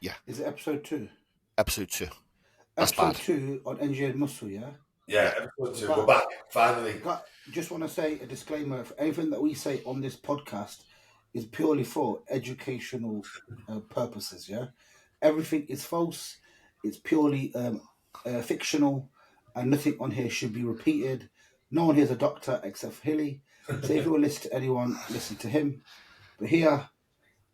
Yeah. Is it episode 2? Episode 2. That's episode bad. 2 on engineered muscle, yeah? Yeah, episode 2. We're back, finally. Just want to say a disclaimer. Anything that we say on this podcast is purely for educational purposes, yeah? Everything is false. It's purely fictional, and nothing on here should be repeated. No one here is a doctor except for Hilly. So if you want to listen to anyone, listen to him. But here,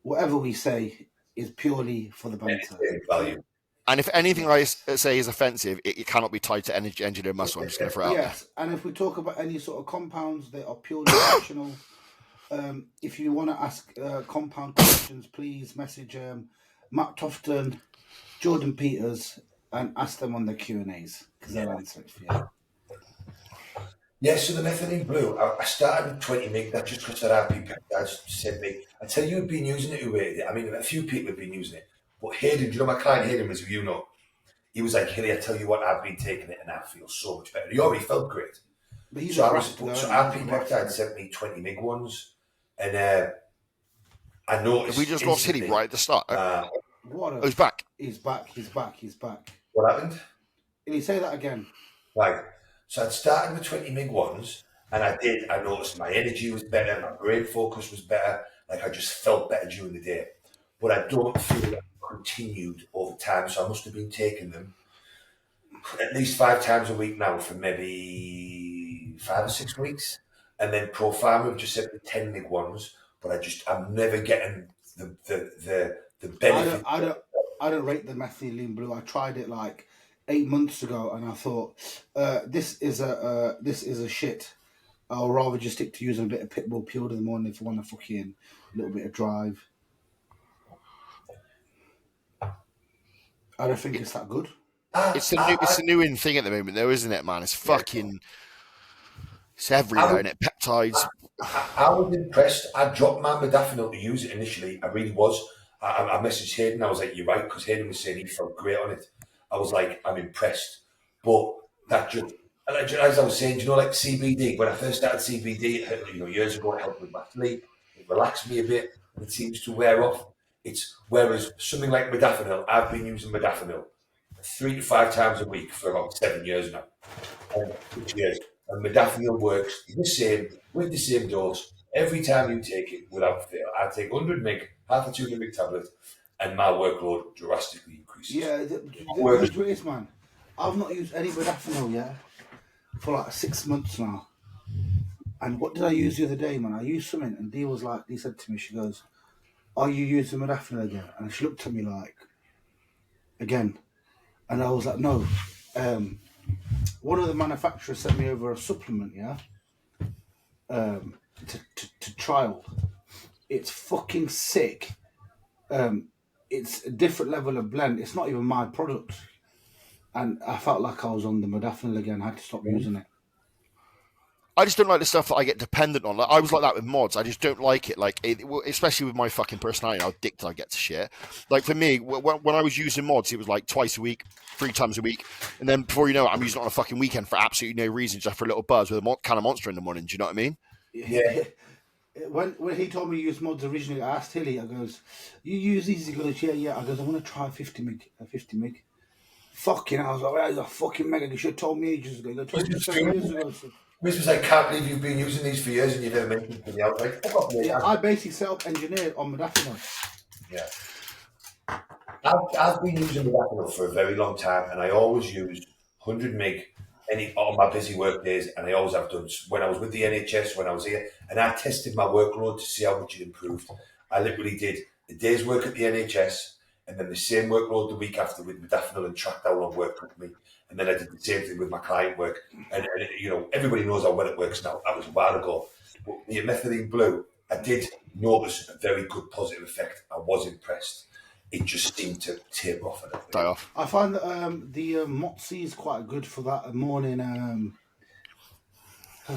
whatever we say is purely for the banter. Value. And if anything I say is offensive, it cannot be tied to engineered muscle. I'm just going to throw it out. Yes, and if we talk about any sort of compounds, they are purely fictional. If you want to ask compound questions, please message Matt Tofton, Jordan Peters, and ask them on the Q&As, because they'll answer it for you. Yeah, so the Methalyne Blue, I started with 20 mg. That's just because that RP Peptides sent me. I tell you, you've been using it, who rated it. I mean, a few people have been using it. But Hayden, do you know my client Hayden, as you know? He was like, Hilly, I tell you what, I've been taking it and I feel so much better. He already felt great. So RP Peptides sent me 20 mg ones. And I noticed... Have we just lost Hilly right at the start? He's back. He's back. What happened? Can you say that again? Right. So I'd started with 20 mg ones, and I noticed my energy was better, my brain focus was better, like I just felt better during the day. But I don't feel that continued over time, so I must have been taking them at least 5 times a week now for maybe 5 or 6 weeks. And then Pro Pharma have just sent me 10 mg ones, but I'm never getting the benefit. I don't rate the Methalyne Blue. I tried it like 8 months ago, and I thought this is a shit. I'll rather just stick to using a bit of Pitbull Pure in the morning if I want to fucking a little bit of drive. I don't think it's that good. It's a new in thing at the moment, though, isn't it, man? It's fucking... It's everywhere, isn't it? Peptides. I was impressed. I dropped my modafinil to use it initially. I really was. I messaged Hayden. I was like, you're right, because Hayden was saying he felt great on it. I was like, I'm impressed. But that just... As I was saying, like CBD, when I first started CBD, years ago, it helped with my sleep. It relaxed me a bit. It seems to wear off. Whereas something like modafinil, I've been using modafinil 3 to 5 times a week for about 7 years now. 6 years. And modafinil works with the same dose every time you take it without fail. I take 100 mg, half a 200 mg tablet, and my workload drastically increases. Yeah, the is, man. I've not used any modafinil yet for like 6 months now. And what did I use the other day, man? I used something, and Dee said to me, she goes, are you using modafinil again? And she looked at me like, again. And I was like, no. One of the manufacturers sent me over a supplement, yeah? To trial. It's fucking sick. It's a different level of blend. It's not even my product. And I felt like I was on the modafinil again. I had to stop using it. I just don't like the stuff that I get dependent on. Like, I was like that with mods. I just don't like it. Especially with my fucking personality, how addicted I get to shit. Like for me, when I was using mods, it was like twice a week, 3 times a week, and then before you know it, I'm using it on a fucking weekend for absolutely no reason, just for a little buzz with a can of Monster in the morning. Do you know what I mean? Yeah. When he told me to use mods originally, I asked Hilly. I goes, "You use these?" He goes, "Yeah." I goes, "I want to try 50 mg. Fucking, I was like, "That is a fucking mega." You should have told me ages ago. 27 years ago. Which was like, can't believe you've been using these for years and you've never mentioned it to the outbreak. Yeah, I basically self-engineered on modafinil. Yeah. I've been using modafinil for a very long time, and I always use 100 mg on my busy work days, and I always have done. When I was with the NHS, when I was here, and I tested my workload to see how much it improved. I literally did a day's work at the NHS, and then the same workload the week after with modafinil, and tracked how long work took me. And then I did the same thing with my client work. And everybody knows how well it works now. That was a while ago. But the Methalyne Blue, I did notice a very good positive effect. I was impressed. It just seemed to taper off a little bit. Die off. I find that the Motzi is quite good for that morning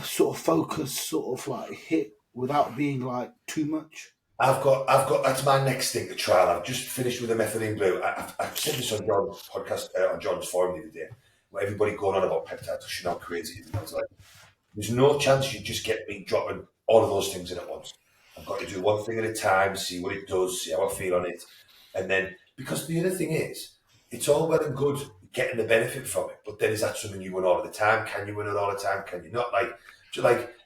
sort of focus, sort of like hit without being like too much. I've got. That's my next thing to trial. I've just finished with the Methalyne Blue. I've said this on John's podcast, on John's forum the other day, where everybody going on about peptides. You know how crazy it is. I was like, there's no chance you just get me dropping all of those things in at once. I've got to do one thing at a time, see what it does, see how I feel on it, and then Because the other thing is, it's all well and good getting the benefit from it, but then is that something you win all the time? Can you win it all the time? Can you not?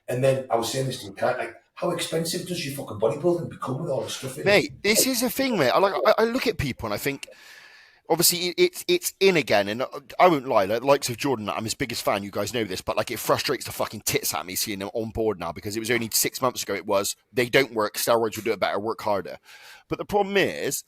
And then I was saying this to you, how expensive does your fucking bodybuilding become with all the stuff in it? Mate, this is the thing, mate. I look at people and I think, obviously, it's in again, and I won't lie. Like, the likes of Jordan, I'm his biggest fan. You guys know this, but like, it frustrates the fucking tits at me seeing them on board now, because it was only 6 months ago. It was they don't work. Steroids will do it better. Work harder. But the problem is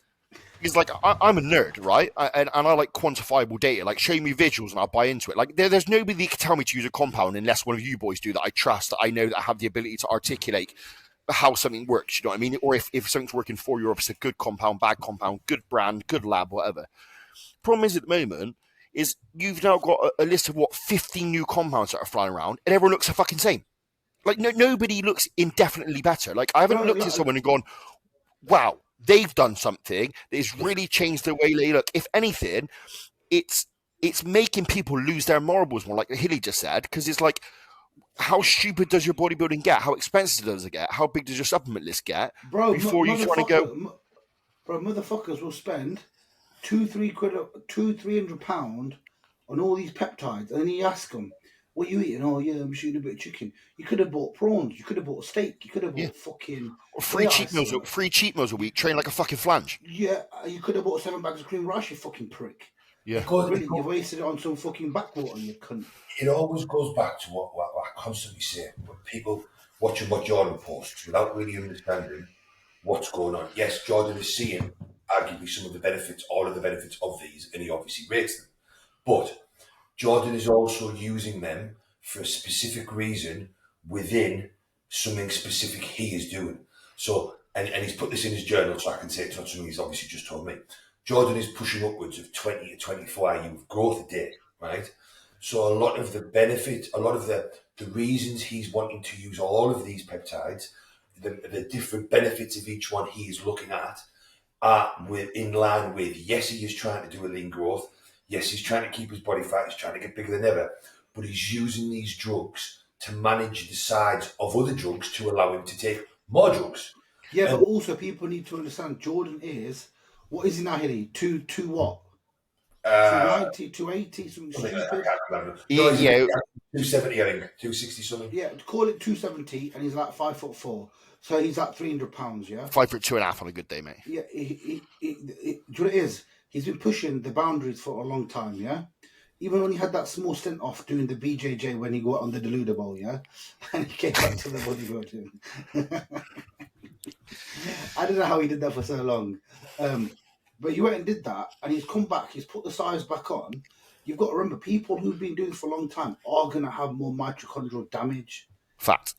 like, I'm a nerd, right? And I like quantifiable data. Like, show me visuals and I'll buy into it. Like, there's nobody that can tell me to use a compound unless one of you boys do, that I trust, that I know, that I have the ability to articulate how something works. You know what I mean? Or if something's working for you, or if it's a good compound, bad compound, good brand, good lab, whatever. Problem is, at the moment, is you've now got a list of 15 new compounds that are flying around, and everyone looks the fucking same. Like, nobody looks indefinitely better. Like, I haven't looked at someone and gone, wow, they've done something that has really changed the way they look. If anything, it's making people lose their marbles more, like Hilly just said, because it's like, how stupid does your bodybuilding get? How expensive does it get? How big does your supplement list get? Bro, before you try to go... Bro, motherfuckers will spend £200-300 on all these peptides, and then you ask them, what are you eating? Oh yeah, I'm shooting a bit of chicken. You could have bought prawns, you could have bought a steak, you could have bought fucking... Or free cheat meals a week, train like a fucking flange. Yeah, you could have bought 7 bags of cream rice, you fucking prick. Yeah. Really, you wasted it on some fucking backwater, you cunt. It always goes back to what I constantly say, when people watching what Jordan posts without really understanding what's going on. Yes, Jordan is seeing arguably some of the benefits, all of the benefits of these, and he obviously rates them. But Jordan is also using them for a specific reason within something specific he is doing. So, and he's put this in his journal, so I can say it's not something he's obviously just told me. Jordan is pushing upwards of 20 to 24 IU of growth a day, right? So a lot of the benefit, a lot of the reasons he's wanting to use all of these peptides, the different benefits of each one he is looking at, are in line with, yes, he is trying to do a lean growth. Yes, he's trying to keep his body fat. He's trying to get bigger than ever. But he's using these drugs to manage the sides of other drugs to allow him to take more drugs. Yeah, but also people need to understand Jordan is, what is he now hitting? Two what? 290, 280, something stupid. I can't remember. No, yeah. 270, I think. 260 something. Yeah, call it 270, and he's like 5'4". So he's like £300, yeah? 5'2.5" on a good day, mate. Yeah, do you know what it is? He's been pushing the boundaries for a long time, yeah? Even when he had that small stint off doing the BJJ when he got on the Deluder Bowl, yeah? And he came back to the bodybuilding. I don't know how he did that for so long. But he went and did that, and he's come back, he's put the size back on. You've got to remember, people who've been doing this for a long time are going to have more mitochondrial damage. Fact.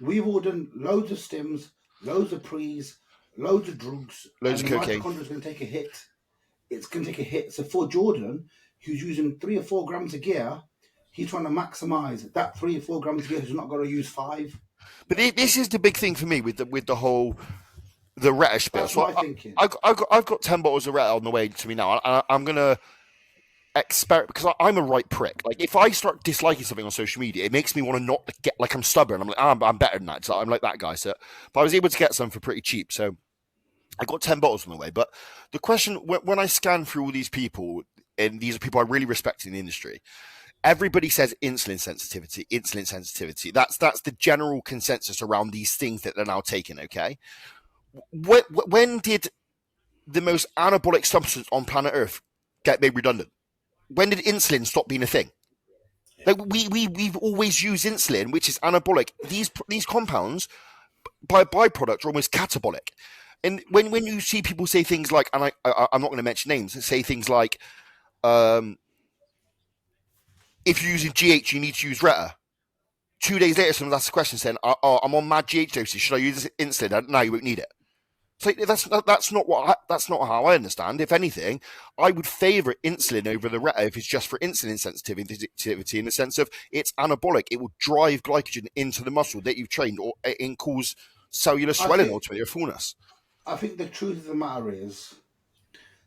We've all done loads of stims, loads of pre's, loads of drugs. Loads of cocaine. Mitochondria is going to take a hit. It's going to take a hit. So for Jordan, who's using 3 or 4 grams of gear, he's trying to maximize that 3 or 4 grams of gear. He's not going to use 5. But this is the big thing for me with the whole Reta spiel. That's so my thinking. I've got 10 bottles of Reta on the way to me now. I'm gonna experiment, because I'm a right prick. Like, if I start disliking something on social media, it makes me want to not get, like, I'm stubborn. I'm like, I'm better than that. So I'm like that guy. So, but I was able to get some for pretty cheap. So I got 10 bottles on the way. But the question, when I scan through all these people, and these are people I really respect in the industry, everybody says insulin sensitivity. That's the general consensus around these things that they're now taking. Okay, when did the most anabolic substance on planet Earth get made redundant? When did insulin stop being a thing? Like, we've always used insulin, which is anabolic. These compounds, by byproduct, are almost catabolic. And when you see people say things like, and I'm not going to mention names, say things like, if you're using GH, you need to use Reta. 2 days later, someone asks a question saying, I'm on mad GH dosage. Should I use insulin? No, you won't need it. So that's not how I understand. If anything, I would favour insulin over the Reta if it's just for insulin sensitivity, in the sense of it's anabolic. It will drive glycogen into the muscle that you've trained, or it cause cellular swelling ultimately, or fullness. I think the truth of the matter is,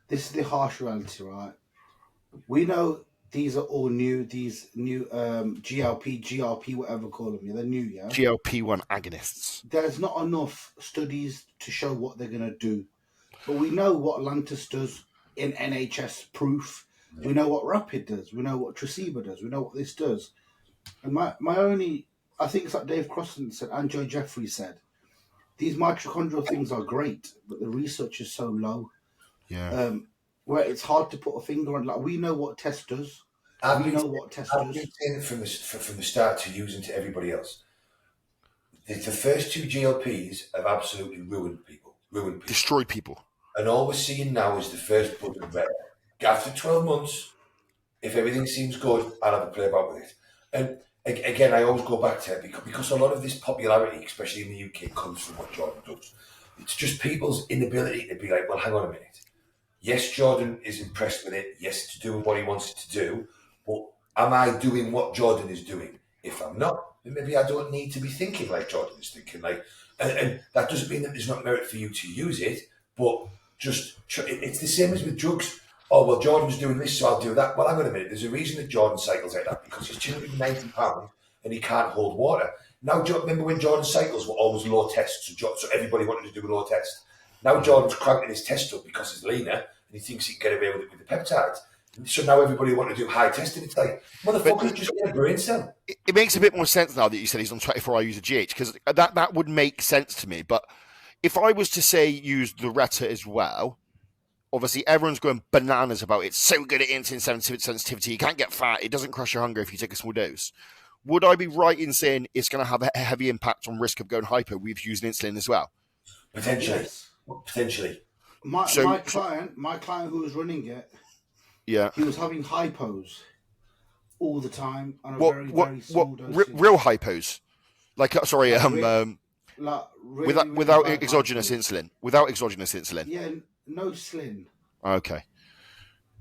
this is the harsh reality, right? We know these are all new. These new GLP, whatever call them. They're new, yeah. GLP-1 agonists. There's not enough studies to show what they're gonna do. But we know what Lantus does in NHS proof. We know what Rapid does. We know what Traceba does. We know what this does. And my only, I think it's like Dave Crossan said, and Joe Jeffrey said, these mitochondrial things are great, but the research is so low. Yeah. Where it's hard to put a finger on. Like, we know what test does. I've We been know what test saying does. it from the start to using to everybody else. The first two GLPs have absolutely ruined people. Destroy people. And all we're seeing now is the first blood and red. After 12 months, if everything seems good, I'll have a play about with it. And again, I always go back to it because a lot of this popularity, especially in the UK, comes from what Jordan does. It's just people's inability to be like, well, hang on a minute. Yes, Jordan is impressed with it. Yes, to do what he wants it to do. But am I doing what Jordan is doing? If I'm not, then maybe I don't need to be thinking like Jordan is thinking. And that doesn't mean that there's not merit for you to use it, but just it's the same as with drugs. Oh, well, Jordan's doing this, so I'll do that. Well, hang on a minute. There's a reason that Jordan cycles like that, because he's 290 pounds and he can't hold water. Now, remember when Jordan cycles were always low test, so everybody wanted to do a low test. Now Jordan's cranking his test up because he's leaner and he thinks he can get away with it with the peptides. So now everybody want to do high testing. It's like, motherfuckers, just get a brain cell. It makes a bit more sense now that you said he's on 24 hours a GH, because that would make sense to me. But if I was to say use the Reta as well, obviously everyone's going bananas about it. It's so good at insulin sensitivity. You can't get fat. It doesn't crush your hunger if you take a small dose. Would I be right in saying it's going to have a heavy impact on risk of going hyper? We've used insulin as well. Potentially. Yes. Potentially. My client who was running it, yeah, he was having hypos all the time on a very small dosage. Real hypos? Like, sorry, really, without exogenous insulin. Without exogenous insulin. Yeah, no slin. Okay.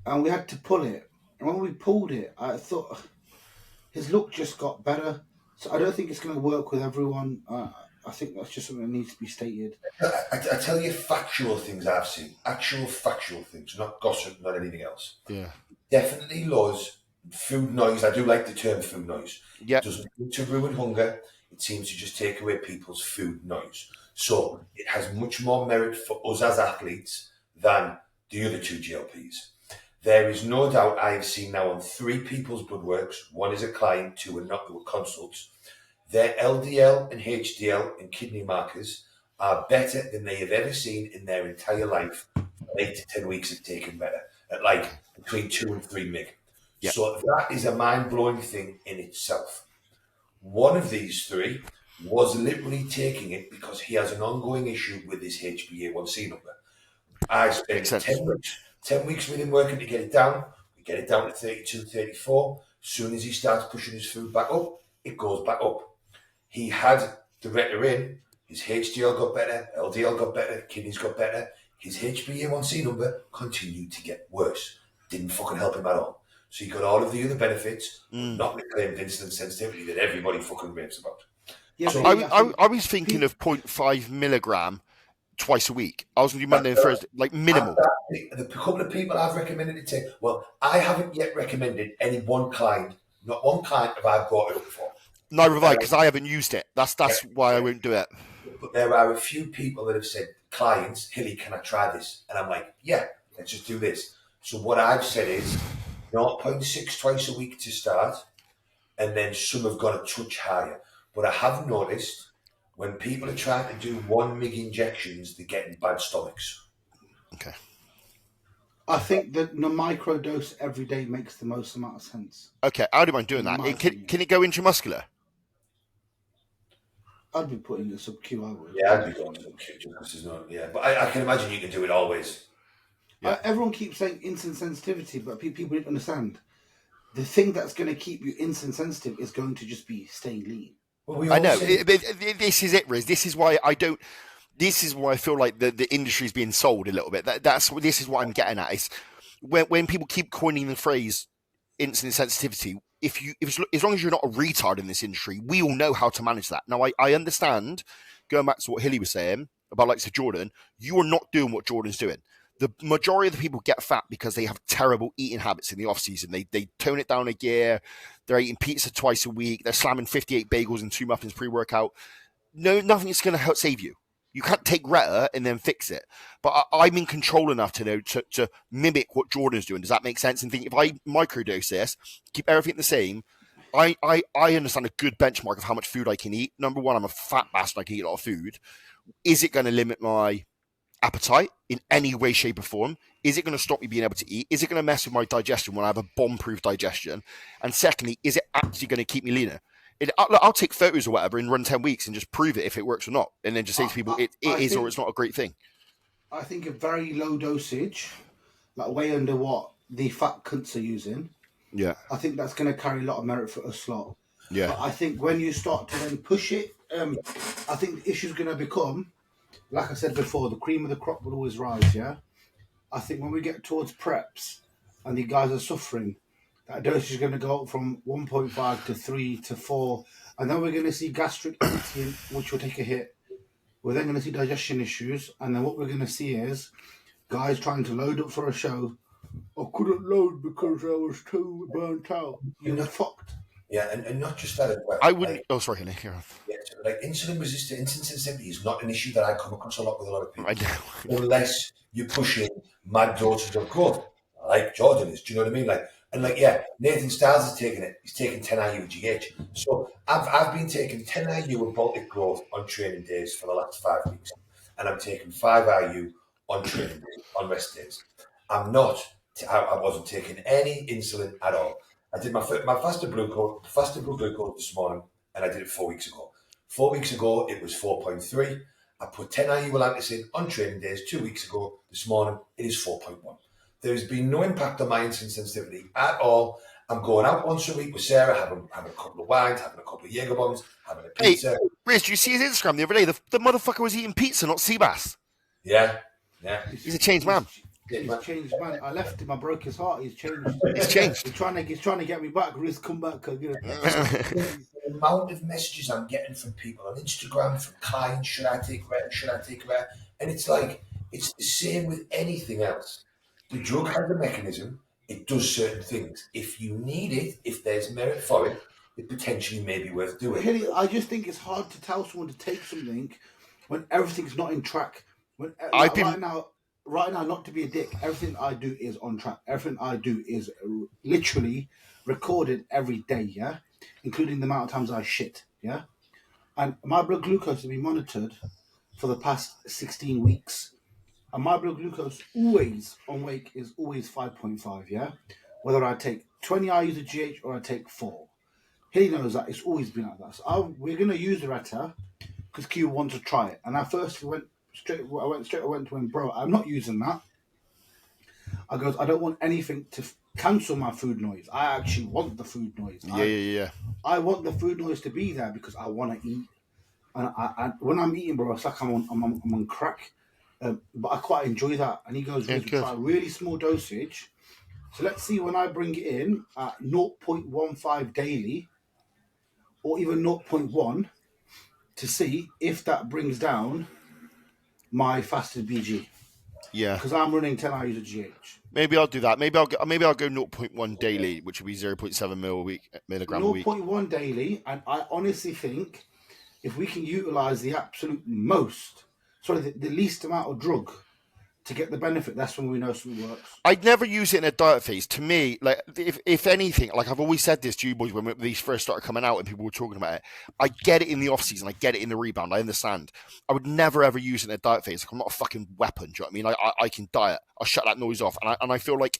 And we had to pull it. And when we pulled it, I thought his look just got better. So I don't think it's going to work with everyone. I think that's just something that needs to be stated. I tell you factual things I've seen. Actual factual things, not gossip, not anything else. Yeah. Definitely lowers food noise. I do like the term food noise. Yeah. It doesn't seem to ruin hunger. It seems to just take away people's food noise. So it has much more merit for us as athletes than the other two GLPs. There is no doubt I have seen now on 3 people's blood works. One is a client, 2 are not, they were consults. Their LDL and HDL and kidney markers are better than they have ever seen in their entire life. 8 to 10 weeks of taking better at like between 2 and 3 mg. Yep. So that is a mind-blowing thing in itself. One of these 3 was literally taking it because he has an ongoing issue with his HbA1c number. I spent 10 weeks with him working to get it down. We get it down to 32, 34. As soon as he starts pushing his food back up, it goes back up. He had the Reta in, his HDL got better, LDL got better, kidneys got better. His HbA1c number continued to get worse. Didn't fucking help him at all. So he got all of the other benefits, not the claimed insulin sensitivity that everybody fucking raves about. Yeah, so I was thinking of 0.5 milligram twice a week. I was going to do Monday and Thursday, like minimal. The couple of people I've recommended it to, well, I haven't yet recommended any one client, not one client have I brought it up for. Neither have I, because I haven't used it. That's why I won't do it. But there are a few people that have said, clients, Hilly, can I try this? And I'm like, yeah, let's just do this. So what I've said is 0.6 twice a week to start, and then some have gone a touch higher. But I have noticed when people are trying to do 1 mg injections, they're getting bad stomachs. Okay. I think that the micro dose every day makes the most amount of sense. Okay, I don't mind doing that. Can it go intramuscular? I'd be putting a sub-Q, I would. Yeah, I'd be going sub-Q because there's no, yeah. But I can imagine you can do it always. Yeah. Everyone keeps saying insulin sensitivity, but people don't understand. The thing that's going to keep you insulin sensitive is going to just be staying lean. Well, I know. This is it, Riz. This is why I don't. This is why I feel like the industry is being sold a little bit. This is what I'm getting at. Is when people keep coining the phrase insulin sensitivity. As long as you're not a retard in this industry, we all know how to manage that. Now, I understand, going back to what Hilly was saying about like Jordan, you are not doing what Jordan's doing. The majority of the people get fat because they have terrible eating habits in the off season. They tone it down a gear. They're eating pizza twice a week. They're slamming 58 bagels and 2 muffins pre-workout. No, nothing is going to help save you. You can't take Reta and then fix it. But I'm in control enough to know to mimic what Jordan's doing. Does that make sense? And think if I microdose this, keep everything the same, I understand a good benchmark of how much food I can eat. Number one, I'm a fat bastard. I can eat a lot of food. Is it going to limit my appetite in any way, shape, or form? Is it going to stop me being able to eat? Is it going to mess with my digestion when I have a bomb-proof digestion? And secondly, is it actually going to keep me leaner? I'll take photos or whatever and run 10 weeks and just prove it if it works or not. And then just say to people, it is or it's not a great thing. I think a very low dosage, like way under what the fat cunts are using, I think that's going to carry a lot of merit for us lot. Yeah. But I think when you start to then push it, I think the issue's going to become, like I said before, the cream of the crop will always rise, yeah? I think when we get towards preps and the guys are suffering, that dosage is going to go up from 1.5 to 3 to 4. And then we're going to see gastric emptying, which will take a hit. We're then going to see digestion issues. And then what we're going to see is guys trying to load up for a show. I couldn't load because I was too burnt out. You're fucked. Yeah, and not just that as well. I wouldn't... sorry, Nick. Yeah, like insulin resistance, insulin sensitivity is not an issue that I come across a lot with a lot of people. I know. Unless you're pushing mad doses of growth, like Jordan is. Do you know what I mean? Nathan Styles is taking it. He's taking 10 IU GH. So I've been taking 10 IU of Baltic growth on training days for the last 5 weeks, and I'm taking 5 IU on training days, on rest days. I wasn't taking any insulin at all. I did my fasted blood glucose this morning, and I did it 4 weeks ago. 4 weeks ago, it was 4.3. I put 10 IU Lanticin on training days 2 weeks ago. This morning, it is 4.1. There's been no impact on my insulin sensitivity at all. I'm going out once a week with Sarah, having a couple of wines, having a couple of Jaeger bombs, having a pizza. Hey, Riz, did you see his Instagram the other day? The motherfucker was eating pizza, not sea bass. Yeah. He's a changed man. He's changed, man. I left him. I broke his heart. He's changed. He's changed. He's trying to get me back. Riz, come back. The amount of messages I'm getting from people on Instagram, from clients, should I take Reta? Should I take Reta? And it's like, it's the same with anything else. The drug has a mechanism. It does certain things. If you need it, if there's merit for it, it potentially may be worth doing. Hilly, I just think it's hard to tell someone to take something when everything's not in track. Right now, not to be a dick, everything I do is on track. Everything I do is literally recorded every day, yeah? Including the amount of times I shit, yeah? And my blood glucose has been monitored for the past 16 weeks. And my blood glucose always on wake is always 5.5, yeah? Whether I take 20 IUs of GH or I take 4. He knows that it's always been like that. So we're going to use the Reta because Q wants to try it. And I went straight to him, bro, I'm not using that. I goes, I don't want anything to cancel my food noise. I actually want the food noise. Yeah. I want the food noise to be there because I want to eat. And I when I'm eating, bro, it's like I'm on crack. But I quite enjoy that. And he goes, we try a really small dosage. So let's see when I bring it in at 0.15 daily or even 0.1 to see if that brings down my fasted BG. Yeah. Because I'm running 10 IUs of GH. Maybe I'll do that. Maybe I'll go 0.1 daily, which would be 0.7 milligram a week. 0.1 daily, and I honestly think if we can utilize the least amount of drug to get the benefit, that's when we know something works. I'd never use it in a diet phase. To me, like if anything, like I've always said this to you boys when these first started coming out and people were talking about it, I get it in the off season, I get it in the rebound, I understand. I would never ever use it in a diet phase. Like I'm not a fucking weapon. Do you know what I mean? I can diet. I'll shut that noise off, and I feel like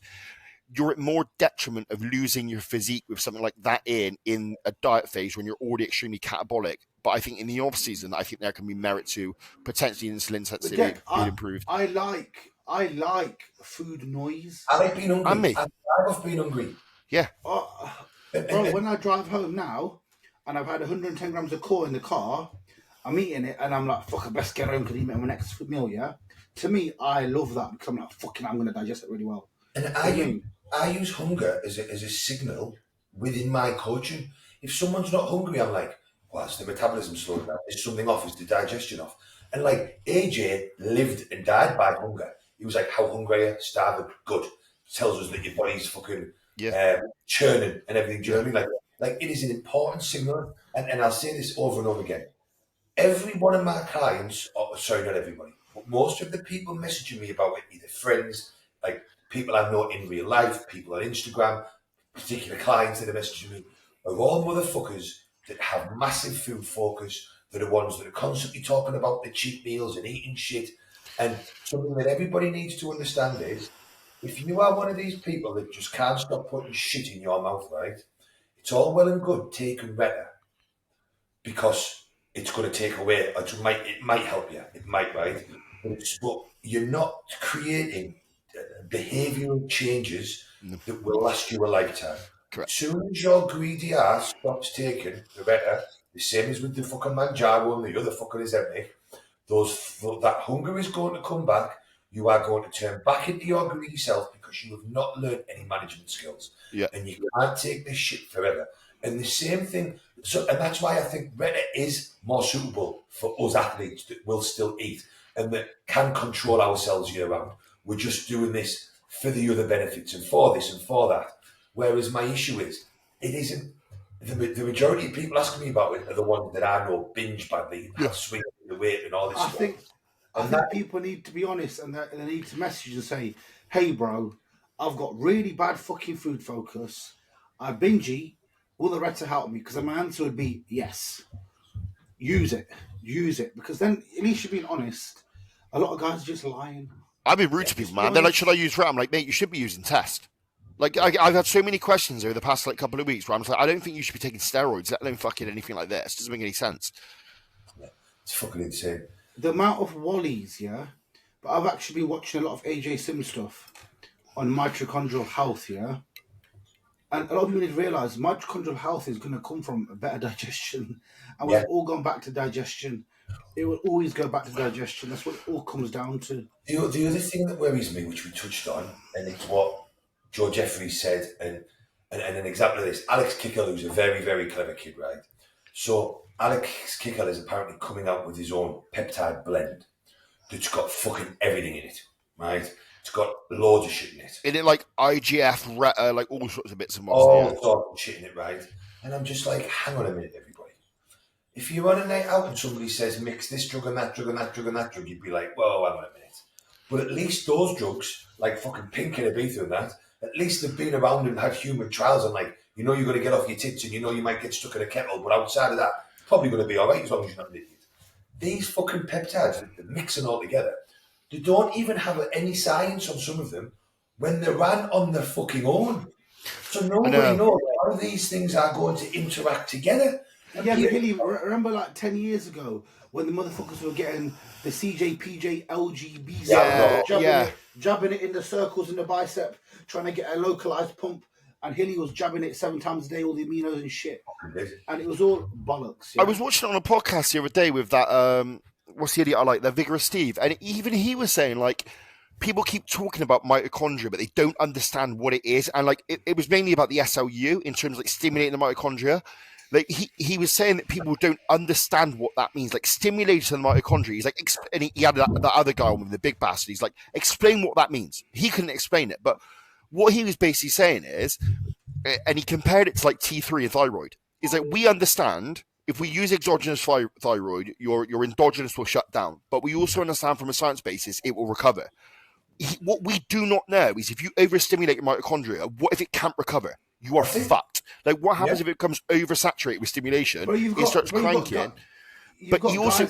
you're at more detriment of losing your physique with something like that in a diet phase when you're already extremely catabolic. But I think in the off season, I think there can be merit to potentially insulin sensitivity being improved. I like food noise. I like being hungry. And me. I love being hungry. Yeah. Bro, when I drive home now and I've had 110 grams of core in the car, I'm eating it and I'm like, fuck, I best get home because eat my next meal, yeah? To me, I love that because I'm like, fucking, I'm going to digest it really well. And I use hunger as a signal within my coaching. If someone's not hungry, I'm like, well, it's the metabolism slowing down. Is something off? Is the digestion off? And like AJ lived and died by hunger. He was like, how hungry are you? Starving. Good. Tells us that your body's fucking churning and everything. Do you know what I mean? Like it is an important signal. And I'll say this over and over again. every one of my clients, sorry, not everybody, but most of the people messaging me about it, either friends, like people I know in real life, people on Instagram, particular clients that are messaging me, are all motherfuckers that have massive food focus. They're the ones that are constantly talking about the cheap meals and eating shit. And something that everybody needs to understand is, if you are one of these people that just can't stop putting shit in your mouth, right? It's all well and good taking Reta because it's going to take away. It might help you. It might, right? But you're not creating behavioural changes that will last you a lifetime. Correct. As soon as your greedy ass stops taking the Reta, the same as with the fucking Manjaro and the other fucking Ozempic, that hunger is going to come back. You are going to turn back into your greedy self because you have not learned any management skills. Yeah. And you can't take this shit forever. And the same thing, and that's why I think Reta is more suitable for us athletes that will still eat and that can control ourselves year round. We're just doing this for the other benefits and for this and for that. Whereas my issue is, it isn't. The majority of people asking me about it are the ones that I know binge badly, swing the weight and all this stuff. I think people need to be honest and they need to message and say, hey, bro, I've got really bad fucking food focus. I binge eat. Will the Reta help me? Because my answer would be yes. Use it. Because then at least you're being honest. A lot of guys are just lying. I've been rude to people, man. They're like, should I use Reta? I'm like, mate, you should be using Test. Like, I've had so many questions over the past like couple of weeks where I'm like, I don't think you should be taking steroids, let alone fucking anything like this. It doesn't make any sense. Yeah, it's fucking insane. The amount of Wallies, yeah? But I've actually been watching a lot of AJ Sim stuff on mitochondrial health, yeah? And a lot of people need to realise mitochondrial health is going to come from a better digestion. And we've all gone back to digestion. It will always go back to digestion. That's what it all comes down to. The other thing that worries me, which we touched on, and it's what Joe Jeffries said, and an example of this, Alex Kickel, who's a very, very clever kid, right? So Alex Kickel is apparently coming out with his own peptide blend that's got fucking everything in it, right? It's got loads of shit in it. In it like IGF, Reta, like all sorts of bits and bobs. All sorts of shit in it, right? And I'm just like, hang on a minute, everybody. If you're on a night out and somebody says mix this drug and that drug and that drug and that drug, you'd be like, whoa, hang on a minute. But at least those drugs, like fucking pink and Ibiza and that, at least they've been around and had human trials and like, you know you're going to get off your tits and you know you might get stuck in a kettle, but outside of that, it's probably going to be all right as long as you're not an idiot. These fucking peptides, they're mixing all together. They don't even have any science on some of them when they ran on their fucking own. So nobody knows how these things are going to interact together. Yeah, but Hilly, remember like 10 years ago when the motherfuckers were getting the CJPJ LGB, jabbing it in the circles in the bicep, trying to get a localized pump, and Hilly was jabbing it 7 times a day, all the aminos and shit. And it was all bollocks. Yeah? I was watching it on a podcast the other day with that, what's the idiot I like, the Vigorous Steve, and even he was saying, like, people keep talking about mitochondria, but they don't understand what it is, and like, it was mainly about the SLU in terms of like stimulating the mitochondria. Like he was saying that people don't understand what that means, like stimulating the mitochondria. He's like, and he had that other guy on with the big bastard. He's like, explain what that means. He couldn't explain it, but what he was basically saying is, and he compared it to like T3 and thyroid, is that we understand if we use exogenous thyroid, your endogenous will shut down, but we also understand from a science basis it will recover. What we do not know is if you overstimulate your mitochondria, what if it can't recover? You are fucked. Like, what happens if it becomes oversaturated with stimulation? It starts cranking. But he also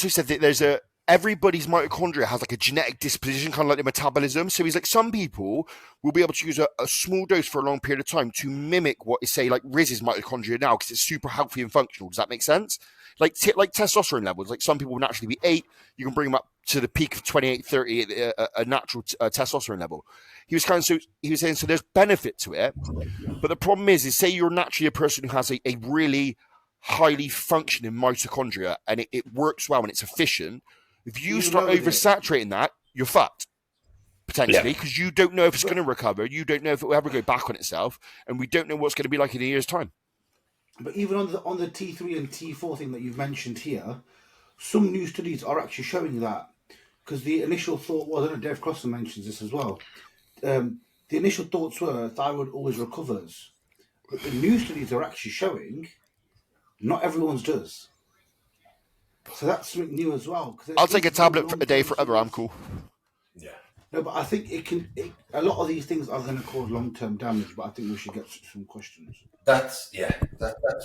said that everybody's mitochondria has like a genetic disposition, kind of like the metabolism. So he's like, some people will be able to use a small dose for a long period of time to mimic what is, say, like Riz's mitochondria now, because it's super healthy and functional. Does that make sense? Like testosterone levels, like some people will naturally be 8. You can bring them up to the peak of 28, 30 at a natural testosterone level. He was saying, so there's benefit to it, but the problem is say you're naturally a person who has a really highly functioning mitochondria and it works well and it's efficient. If you start oversaturating that, you're fucked potentially, because you don't know if it's going to recover. You don't know if it will ever go back on itself, and we don't know what's going to be like in a year's time. But even on the T3 and T4 thing that you've mentioned here, some new studies are actually showing that, because the initial thought was, and Dave Crossan mentions this as well, the initial thoughts were thyroid always recovers. But the new studies are actually showing not everyone's does. So that's something new as well. I'll take a tablet for a day forever. I'm cool. Yeah. No, but I think a lot of these things are going to cause long-term damage. But I think we should get some questions. That's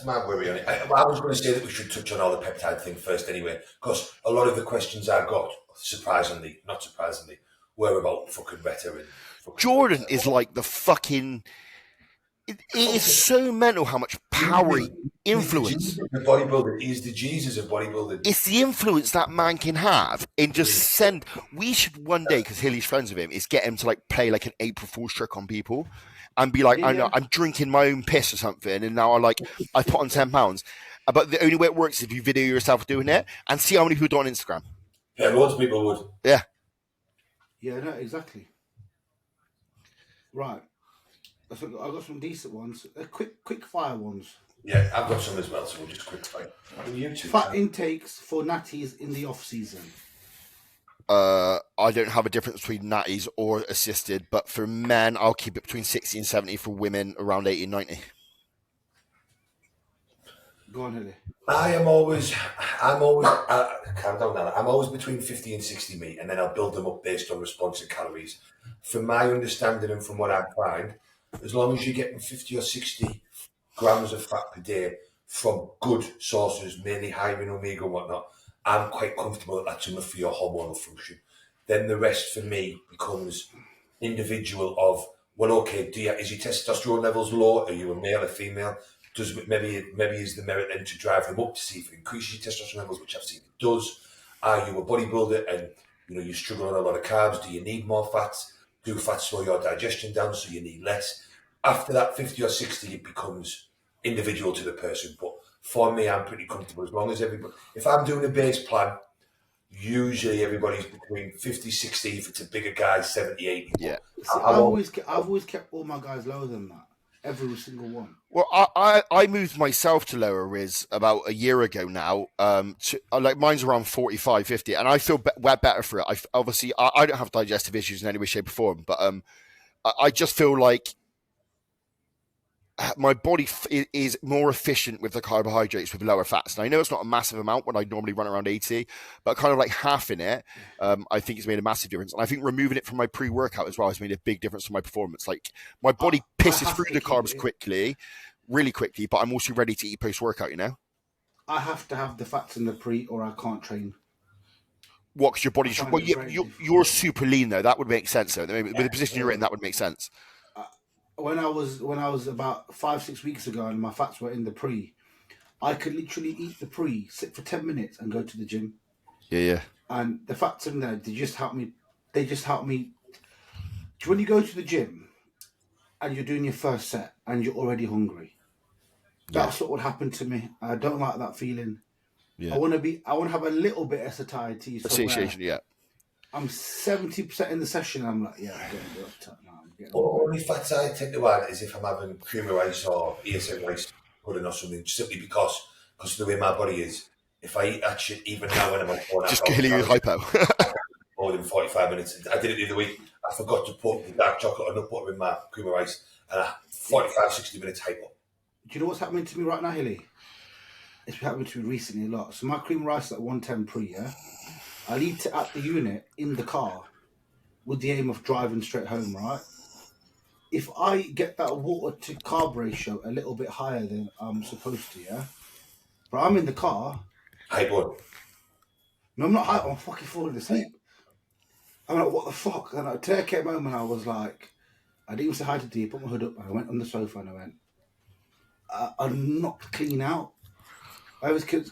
my worry on it. I was going to say that we should touch on all the peptide thing first anyway, because a lot of the questions I got, not surprisingly, were about fucking Reta and fucking Jordan is like the fucking. It is so mental how much power, influence. The bodybuilder is the Jesus of bodybuilding. It's the influence that man can have in just send. We should one day, because Hilly's friends with him, is get him to like play like an April Fool's trick on people, and be like, I know I'm drinking my own piss or something, and now I put on 10 pounds. But the only way it works is if you video yourself doing it and see how many people do it on Instagram. Yeah, loads of people would. Yeah. Yeah, no, exactly. Right. So I've got some decent ones. Quick fire ones. Yeah, I've got some as well, so we'll just quick fire. Fat intakes for natties in the off season. I don't have a difference between natties or assisted, but for men, I'll keep it between 60 and 70. For women, around 80 and 90. Go on, Hilly. I'm always calm down now. I'm always between 50 and 60 meat, and then I'll build them up based on response and calories. From my understanding and from what I find, as long as you're getting 50 or 60 grams of fat per day from good sources, mainly high in omega and whatnot, I'm quite comfortable that that's enough for your hormonal function. Then the rest for me becomes individual of, well, okay, is your testosterone levels low? Are you a male or female? Does maybe is the merit then to drive them up to see if it increases your testosterone levels, which I've seen it does. Are you a bodybuilder and you struggle on a lot of carbs? Do you need more fats? Do fats slow your digestion down so you need less? After that 50 or 60, it becomes individual to the person. But for me, I'm pretty comfortable as long as everybody. If I'm doing a base plan, usually everybody's between 50, 60. If it's a bigger guy, 70, 80. Yeah. See, I've always kept all my guys lower than that. Every single one. Well, I moved myself to lower Riz about a year ago now. Like mine's around 45, 50, and I feel better for it. I don't have digestive issues in any way, shape, or form, but I just feel like my body is more efficient with the carbohydrates with lower fats. And I know it's not a massive amount when I normally run around 80, but kind of like half in it, I think it's made a massive difference. And I think removing it from my pre-workout as well has made a big difference to my performance. Like my body pisses through the carbs really quickly, but I'm also ready to eat post-workout, I have to have the fats in the pre or I can't train. What? Because your body's... Well, you're super lean, though. That would make sense, though. With the position you're in, that would make sense. When I was about 5-6 weeks ago and my fats were in the pre, I could literally eat the pre, sit for 10 minutes and go to the gym. Yeah. And the fats in there, they just help me. When you go to the gym and you're doing your first set and you're already hungry, that's what would happen to me. I don't like that feeling. Yeah. I want to have a little bit of satiety. Satiation, yeah. I'm 70% in the session. I'm like, I'm getting a bit upset now. Only fats I tend to add is if I'm having cream of rice or ESM rice pudding or something, simply because of the way my body is. If I eat that shit even now when I'm on phone, just killing you with hypo. More than 45 minutes. I did it the other week. I forgot to put the dark chocolate or nut butter in my cream of rice, and 45-60 minutes hypo. Do you know what's happening to me right now, Hilly? It's been happening to me recently a lot. So my cream of rice is at 110 pre, yeah? I'll eat it at the unit in the car with the aim of driving straight home, right? If I get that water to carb ratio a little bit higher than I'm supposed to, yeah? But I'm in the car. Hypo. No, I'm not hypo. I'm fucking falling asleep. I'm like, what the fuck? And at a came home and I was like, I didn't even say hi to D, put my hood up, and I went on the sofa and I went, I knocked clean out. I was, because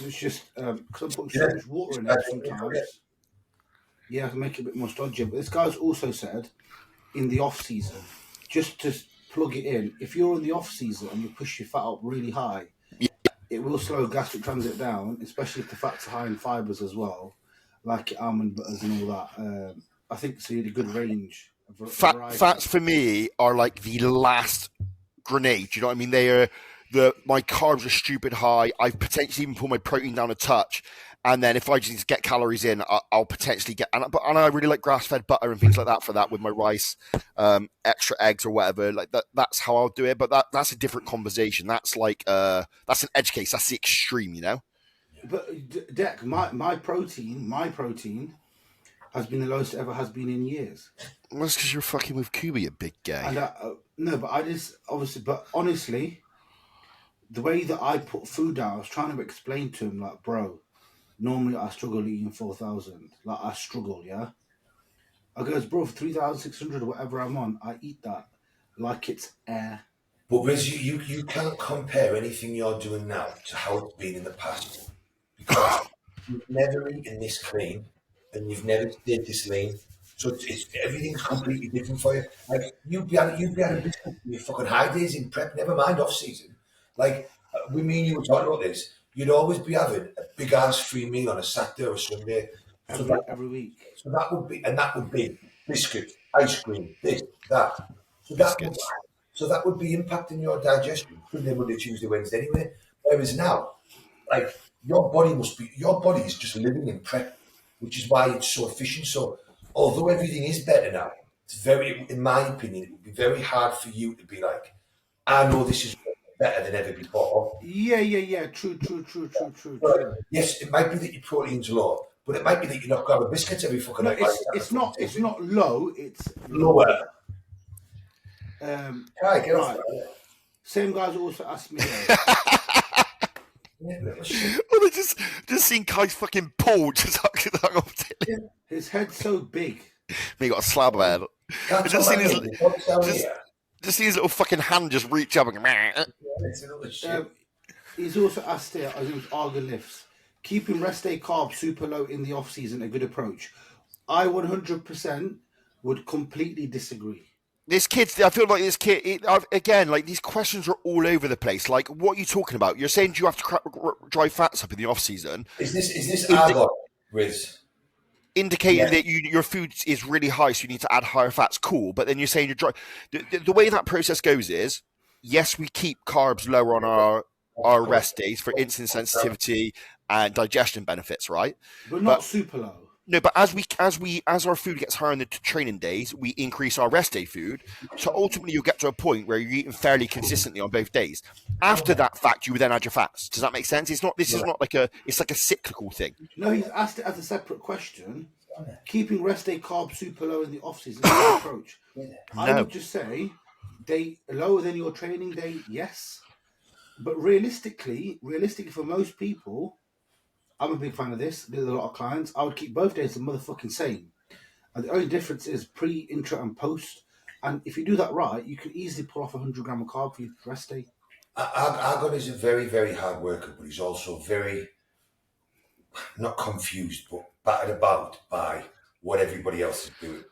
it's just, because I'm putting so much water in it sometimes. Yeah, I can make it a bit more stodgy. But this guy's also said, in the off season, just to plug it in, if you're in the off season and you push your fat up really high, it will slow gastric transit down, especially if the fats are high in fibres as well, like almond butters and all that. I think so you had a good range. Fats for me are like the last grenade. You know what I mean? They are my carbs are stupid high. I potentially even pull my protein down a touch. And then if I just get calories in, I'll potentially get... And I really like grass-fed butter and things like that for that with my rice, extra eggs or whatever. Like that's how I'll do it. But that's a different conversation. That's like... that's an edge case. That's the extreme, you know? Yeah. But Deck, my protein has been the lowest it ever has been in years. Well, that's because you're fucking with Cuba, you big gay. And no, but I just obviously, but honestly, the way that I put food down, I was trying to explain to him, like, bro, normally I struggle eating 4,000. Like, I struggle, yeah. I goes, bro, for 3,600 or whatever I'm on, I eat that like it's air. But Riz, you can't compare anything you're doing now to how it's been in the past, because you've never eaten this clean and you've never stayed this lean. So it's everything's completely different for you. Like you'd be able to biscuit your fucking high days in prep, never mind off season. Like we mean you were talking about this, you'd always be having a big ass free meal on a Saturday or a Sunday. Every week. So that would be biscuits, ice cream, this, that. So Biscuits. that would be impacting your digestion Monday, Monday, Tuesday, Wednesday anyway. Whereas now, like your body is just living in prep, which is why it's so efficient. So although everything is better now, it's very, in my opinion, it would be very hard for you to be like, I know this is better than ever before. Yeah. True. But yes, it might be that your protein's low, but it might be that you're not grabbing biscuits every fucking No, night. it's not low. It's lower. Right. Same guys also asked me. Well, they just seen Kai's fucking paw just hung off. His head's so big. He got a slab of head. Just seen his little fucking hand just reach up and. He's also asked here, I think it was Arga Lifts, keeping rest day carbs super low in the off season a good approach. I 100% would completely disagree. This kid, I feel like this kid, again, like these questions are all over the place. Like, what are you talking about? You're saying you have to dry fats up in the off season. Is this Argo, Riz? Indicating that your food is really high, so you need to add higher fats. Cool, but then you're saying you're dry. The way that process goes is, yes, we keep carbs lower on our rest days for insulin sensitivity and digestion benefits, right? But super low. No, but as our food gets higher in the training days, we increase our rest day food. So ultimately, you'll get to a point where you're eating fairly consistently on both days. After that fact, you would then add your fats. Does that make sense? It's not. This is not like it's like a cyclical thing. No, he's asked it as a separate question. Keeping rest day carbs super low in the off season is an approach. I would just say they lower than your training day. Yes, but realistically for most people. I'm a big fan of this. There's a lot of clients. I would keep both days the motherfucking same. And the only difference is pre, intra, and post. And if you do that right, you can easily pull off 100 gram of carb for your rest day. Argon is a very, very hard worker, but he's also very, not confused, but battered about by what everybody else is doing.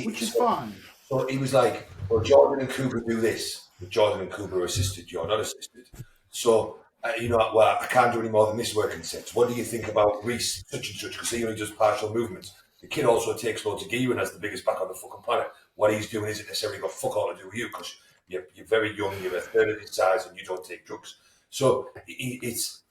Which is fine. So he was like, well, Jordan and Cooper do this. But Jordan and Cooper are assisted. You're not assisted. So... well, I can't do any more than this working sets. What do you think about Reese, such and such? Because he only does partial movements. The kid also takes loads of gear and has the biggest back on the fucking planet. What he's doing isn't necessarily got fuck all to do with you because you're very young, you're a third of his size, and you don't take drugs. So it's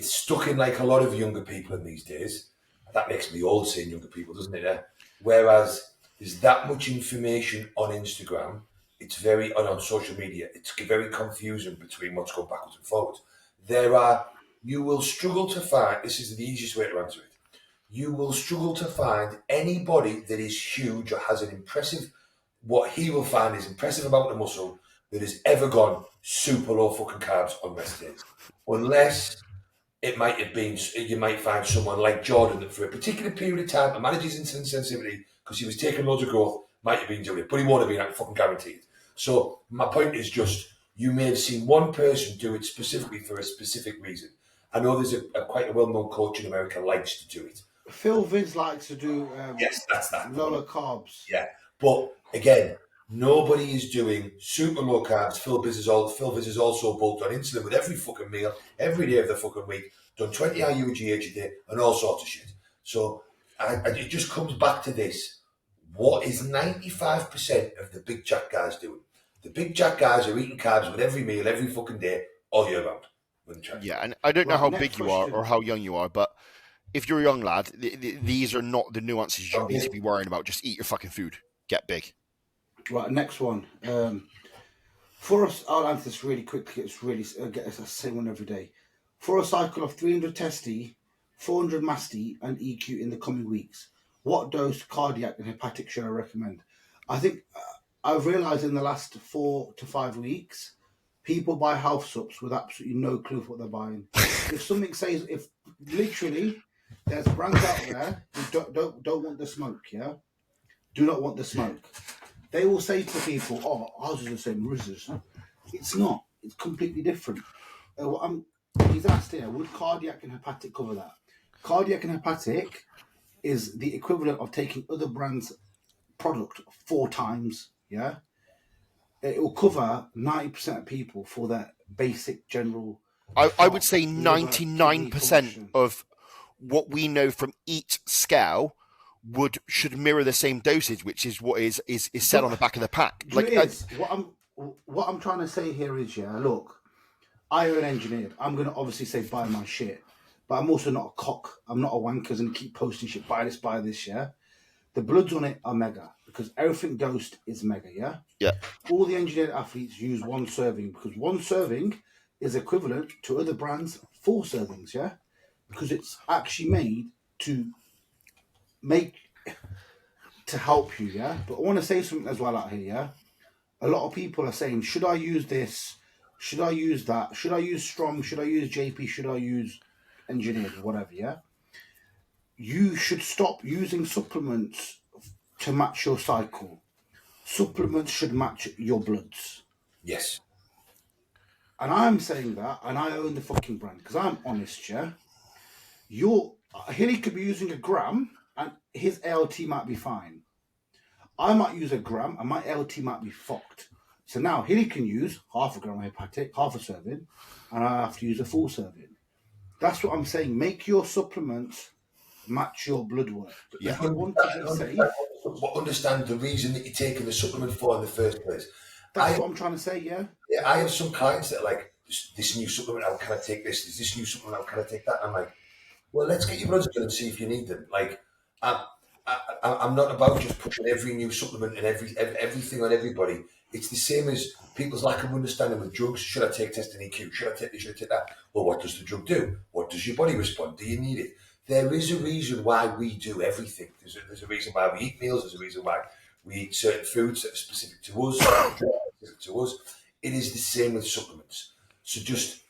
stuck in like a lot of younger people in these days. That makes me old saying younger people, doesn't it? Whereas there's that much information on Instagram. It's very on social media. It's very confusing between what's going backwards and forwards. You will struggle to find, this is the easiest way to answer it, you will struggle to find anybody that is huge or has an impressive, what he will find is impressive amount of muscle that has ever gone super low fucking carbs on rest days. Unless it might have been, you might find someone like Jordan that for a particular period of time, to manage his insulin sensitivity, because he was taking loads of growth, might have been doing it, but he won't have been, I fucking guarantee it. So my point is just, you may have seen one person do it specifically for a specific reason. I know there's quite a well-known coach in America likes to do it. Phil Vince likes to do yes, that's that lower carbs. Yeah, but again, nobody is doing super low carbs. Phil Viz is also bulked on insulin with every fucking meal, every day of the fucking week, done 20 IUGH a day and all sorts of shit. So it just comes back to this. What is 95% of the big jack guys doing? The big jack guys are eating carbs with every meal, every fucking day, all year round. Yeah, and I don't know how big you are or how young you are, but if you're a young lad, these are not the nuances you need to be worrying about. Just eat your fucking food. Get big. Right, next one. For us, I'll answer this really quickly. It's really, I get the same one every day. For a cycle of 300 testy, 400 masty, and EQ in the coming weeks, what dose cardiac and hepatic should I recommend? I think I've realised in the last 4 to 5 weeks, people buy health subs with absolutely no clue what they're buying. If something says, if literally there's brands out there who don't want the smoke, yeah, do not want the smoke. They will say to people, "Oh, ours is the same Riz's." It's not. It's completely different. He's asked here, would cardiac and hepatic cover that? Cardiac and hepatic is the equivalent of taking other brands' product 4 times. Yeah, it will cover 90% of people for their basic general. I would say 99% of what we know from each scale should mirror the same dosage, which is what is said on the back of the pack. What I'm trying to say here is, yeah, look, I am an engineer. I'm going to obviously say buy my shit, but I'm also not a cock. I'm not a wanker and keep posting shit, buy this, yeah. The bloods on it are mega because everything dosed is mega, yeah? Yeah. All the engineered athletes use 1 serving because 1 serving is equivalent to other brands' 4 servings, yeah? Because it's actually made to help you, yeah? But I want to say something as well out here, yeah? A lot of people are saying, should I use this? Should I use that? Should I use Strong? Should I use JP? Should I use engineered? Whatever, yeah? You should stop using supplements to match your cycle. Supplements should match your bloods. Yes. And I'm saying that, and I own the fucking brand, because I'm honest, yeah? Hilly could be using a gram, and his ALT might be fine. I might use a gram, and my ALT might be fucked. So now Hilly can use half a gram of hepatic, half a serving, and I have to use a full serving. That's what I'm saying. Make your supplements match your blood work. But Yeah. if you want to be safe, Understand the reason that you're taking the supplement for in the first place. That's what I'm trying to say, yeah? Yeah, I have some clients that are like, this new supplement, how can I take this? Is this new supplement, how can I take that? And I'm like, well, let's get your bloods done and see if you need them. Like, I'm not about just pushing every new supplement and everything on everybody. It's the same as people's lack of understanding with drugs. Should I take test and EQ? Should I take this? Should I take that? Well, what does the drug do? What does your body respond? Do you need it? There is a reason why we do everything. There's a reason why we eat meals. There's a reason why we eat certain foods that are specific to us. It is the same with supplements. So just,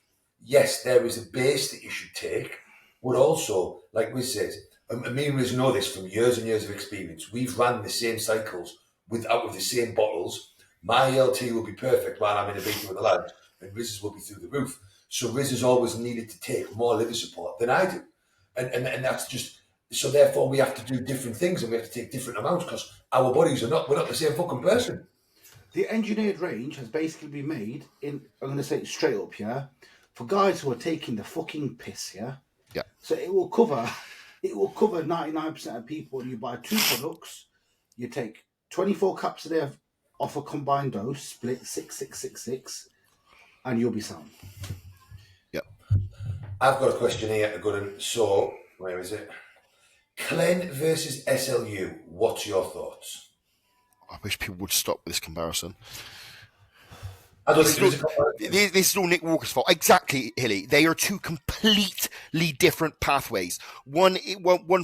yes, there is a base that you should take, but also, like we said, and me and Riz know this from years and years of experience. We've ran the same cycles out of the same bottles. My LT will be perfect while I'm in a meeting with the lads, and Riz's will be through the roof. So Riz has always needed to take more liver support than I do. And that's just, so therefore we have to do different things and we have to take different amounts because our bodies we're not the same fucking person. The engineered range has basically been made I'm going to say it straight up, yeah, for guys who are taking the fucking piss, yeah? Yeah. So it will cover 99% of people. And you buy 2 products, you take 24 caps a day off a combined dose, split 6, and you'll be sound. Yep. I've got a question here, so where is it? Clen versus SLU. What's your thoughts? I wish people would stop with this comparison. I don't This is all Nick Walker's fault. Exactly, Hilly. They are 2 completely different pathways. One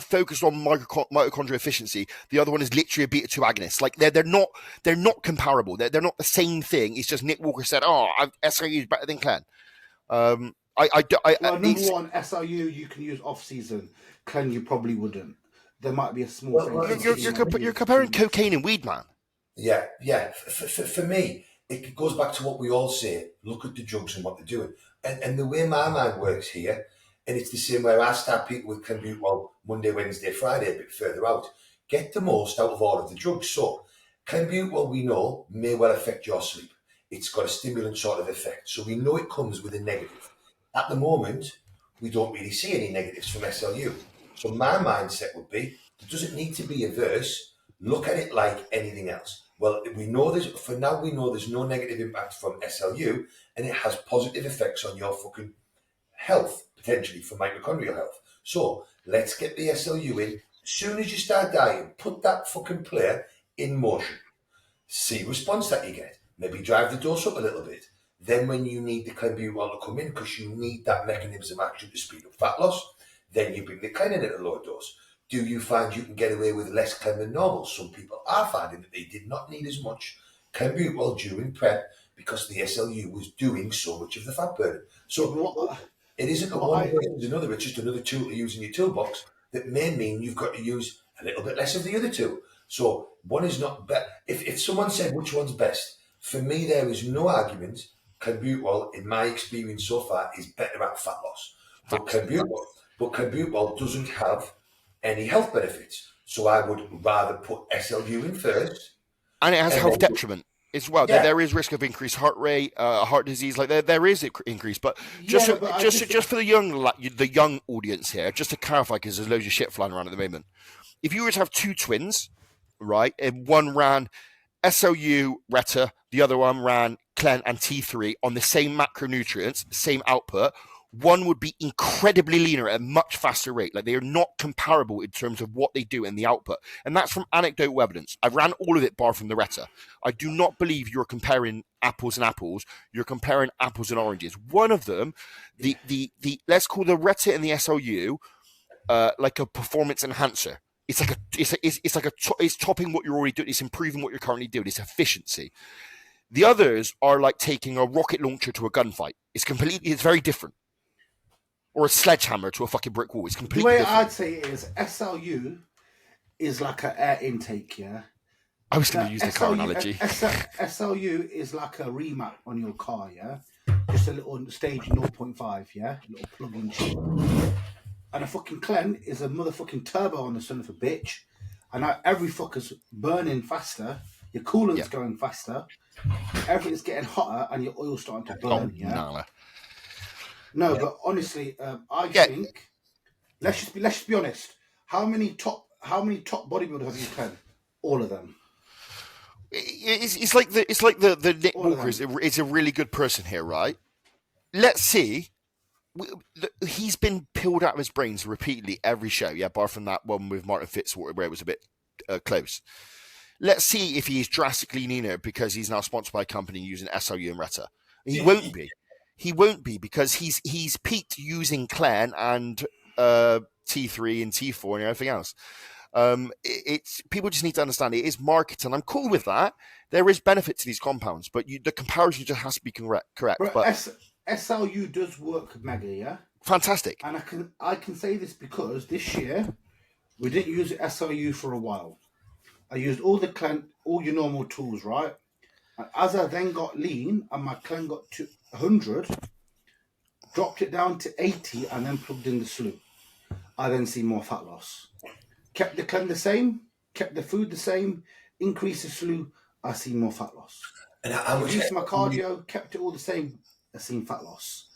focused on mitochondrial efficiency. The other one is literally a beta 2 agonist. Like they're not comparable. They're not the same thing. It's just Nick Walker said, SLU is better than Clen. Number one, SLU you can use off season. Clen you probably wouldn't. There might be a small thing. You're comparing cocaine and weed, man. Yeah. For me, it goes back to what we all say. Look at the drugs and what they're doing. And the way my mind works here, and it's the same way I start people with clenbuterol Monday, Wednesday, Friday, a bit further out. Get the most out of all of the drugs. So clenbuterol, we know, may well affect your sleep. It's got a stimulant sort of effect. So we know it comes with a negative. At the moment, we don't really see any negatives from SLU. So my mindset would be, there doesn't need to be averse. Look at it like anything else. Well, we know there's no negative impact from SLU, and it has positive effects on your fucking health, potentially for mitochondrial health. So let's get the SLU in. As soon as you start dieting, put that fucking player in motion. See the response that you get. Maybe drive the dose up a little bit. Then when you need the clenbuterol to come in, because you need that mechanism of action to speed up fat loss, then you bring the clen in at a lower dose. Do you find you can get away with less clen than normal? Some people are finding that they did not need as much clenbuterol during prep because the SLU was doing so much of the fat burning. So it isn't a one versus another, it's just another tool to use in your toolbox that may mean you've got to use a little bit less of the other two. So one is not better. If someone said which one's best, for me there is no argument. Clenbuterol, in my experience so far, is better at fat loss. But clenbuterol doesn't have any health benefits. So I would rather put SLU in first. And it has health detriment as well. Yeah. There is risk of increased heart rate, heart disease. Like there is increase, but just for the young audience here, just to clarify, because there's loads of shit flying around at the moment. If you were to have two twins, right, and one ran SLU Reta, the other one ran Clen and T3 on the same macronutrients, same output, one would be incredibly leaner at a much faster rate. Like, they are not comparable in terms of what they do and the output. And that's from anecdotal evidence. I've ran all of it bar from the Reta. I do not believe you're comparing apples and apples. You're comparing apples and oranges. One of them, the let's call the Reta and the SLU like a performance enhancer. It's topping what you're already doing. It's improving what you're currently doing. It's efficiency. The others are like taking a rocket launcher to a gunfight. It's very different. Or a sledgehammer to a fucking brick wall. It's completely different. The way I'd say it is, SLU is like an air intake, yeah? I was going to use the car analogy. SLU is like a remap on your car, yeah? Just a little stage 0.5, yeah? A little plug-in shit. And a fucking Clen is a motherfucking turbo on the son of a bitch. And now every fucker's burning faster. Your coolant's going faster. Everything's getting hotter and your oil's starting to burn, No, but honestly, I think let's just be honest. How many top bodybuilders have you Clen? All of them. It's like the Nick Walker is a really good person here, right? Let's see. He's been peeled out of his brains repeatedly every show, bar from that one with Martin Fitzwater where it was a bit close. Let's see if he's drastically leaner because he's now sponsored by a company using SLU and Reta. He won't be. He won't be because he's peaked using Clen and T3 and T4 and everything else. It's people just need to understand it is marketing. I'm cool with that. There is benefit to these compounds, but the comparison just has to be correct. But SLU does work mega, yeah. Fantastic. And I can say this because this year we didn't use SLU for a while. I used all the Clen, all your normal tools, right? And as I then got lean and my Clen got to 100, dropped it down to 80 and then plugged in the SLU. I then see more fat loss. Kept the Clen the same, kept the food the same, increased the SLU, I see more fat loss. And I reduced my cardio, kept it all the same, I seen fat loss.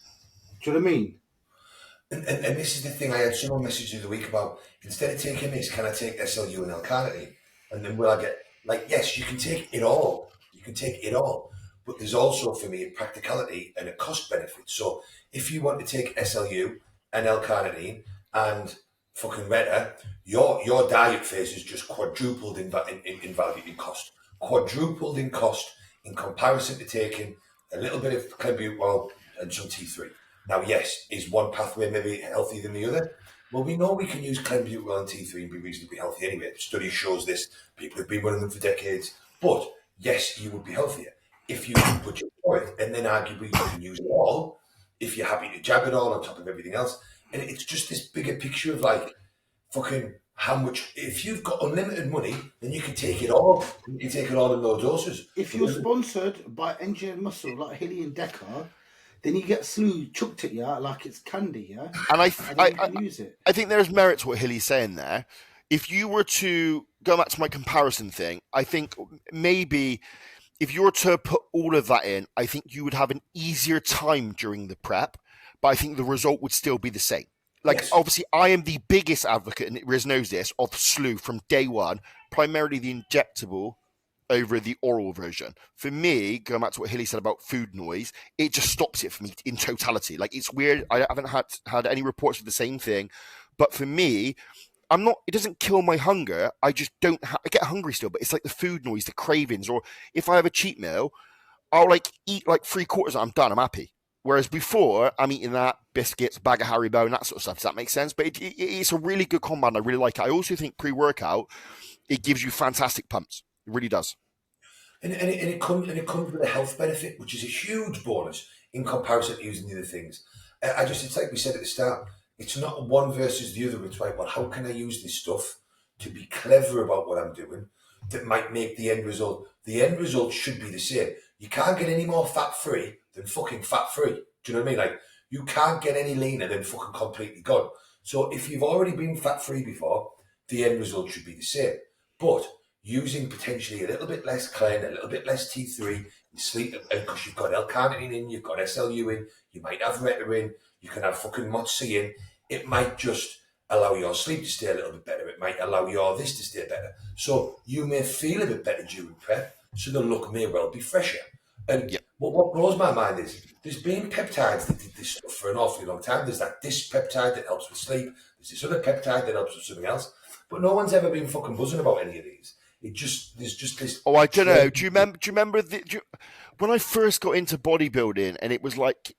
Do you know what I mean? And this is the thing, I had someone message the other week about, instead of taking this, can I take SLU and L-carnitine? And then will I get, like, yes, you can take it all. You can take it all. But there's also, for me, a practicality and a cost benefit. So if you want to take SLU and L-carnitine and fucking Reta, your diet phase is just quadrupled in value, in cost. Quadrupled in cost in comparison to taking a little bit of clenbuterol and some T3. Now, yes, is one pathway maybe healthier than the other? Well, we know we can use clenbuterol and T3 and be reasonably healthy anyway. Study shows this. People have been running them for decades. But, yes, you would be healthier if you can put your for it. And then arguably you can use it all if you're happy to jab it all on top of everything else. And it's just this bigger picture of, like, fucking how much... If you've got unlimited money, then you can take it all. You can take it all in low doses. If you're sponsored by Engineered Muscle, like Hilly and Decker... Then you get SLU chucked at you like it's candy, yeah? And I use it. I think there's merit to what Hilly's saying there. If you were to go back to my comparison thing, I think maybe if you were to put all of that in, I think you would have an easier time during the prep, but I think the result would still be the same. Like, yes. Obviously, I am the biggest advocate, and Riz knows this, of SLU from day one, primarily the injectable over the oral version. For me, going back to what Hilly said about food noise, it just stops it for me in totality. Like, it's weird. I haven't had any reports of the same thing, but for me, it doesn't kill my hunger. I just I get hungry still, but it's like the food noise, the cravings, or if I have a cheat meal, I'll like eat like 3/4, I'm done, I'm happy. Whereas before, I'm eating that, biscuits, bag of Haribo, and that sort of stuff. Does that make sense? But it's a really good combo, and I really like it. I also think pre-workout, it gives you fantastic pumps. It really does. And it comes with a health benefit, which is a huge bonus in comparison to using the other things. It's like we said at the start, it's not one versus the other. It's like, well, how can I use this stuff to be clever about what I'm doing that might make the end result? The end result should be the same. You can't get any more fat-free than fucking fat-free. Do you know what I mean? Like, you can't get any leaner than fucking completely gone. So if you've already been fat-free before, the end result should be the same. But using potentially a little bit less clen, a little bit less T3, you sleep, because you've got L-carnitine in, you've got SLU in, you might have Reta in, you can have fucking MOTS-C in, it might just allow your sleep to stay a little bit better. It might allow your this to stay better. So you may feel a bit better during prep, so the look may well be fresher. And what blows my mind is there's been peptides that did this stuff for an awfully long time. There's this peptide that helps with sleep. There's this other peptide that helps with something else. But no one's ever been fucking buzzing about any of these. There's just this. Oh, I don't know. Do you remember when I first got into bodybuilding, and it was like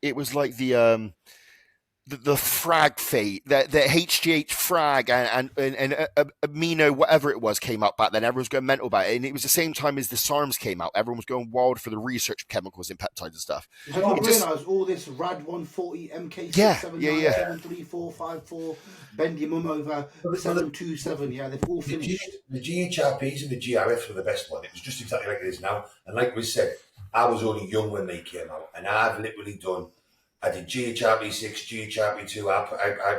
the frag fate, the HGH frag and amino whatever it was came out back then. Everyone was going mental about it, and it was the same time as the SARMs came out. Everyone was going wild for the research chemicals in peptides and stuff. Did you not realise all this RAD 140, MK679734554, bend your mum over 727? Yeah, they've all finished. The GHRPs and the GRFs were the best one. It was just exactly like it is now. And like we said, I was only young when they came out, and I've literally done. I did GHRP6, GHRP2,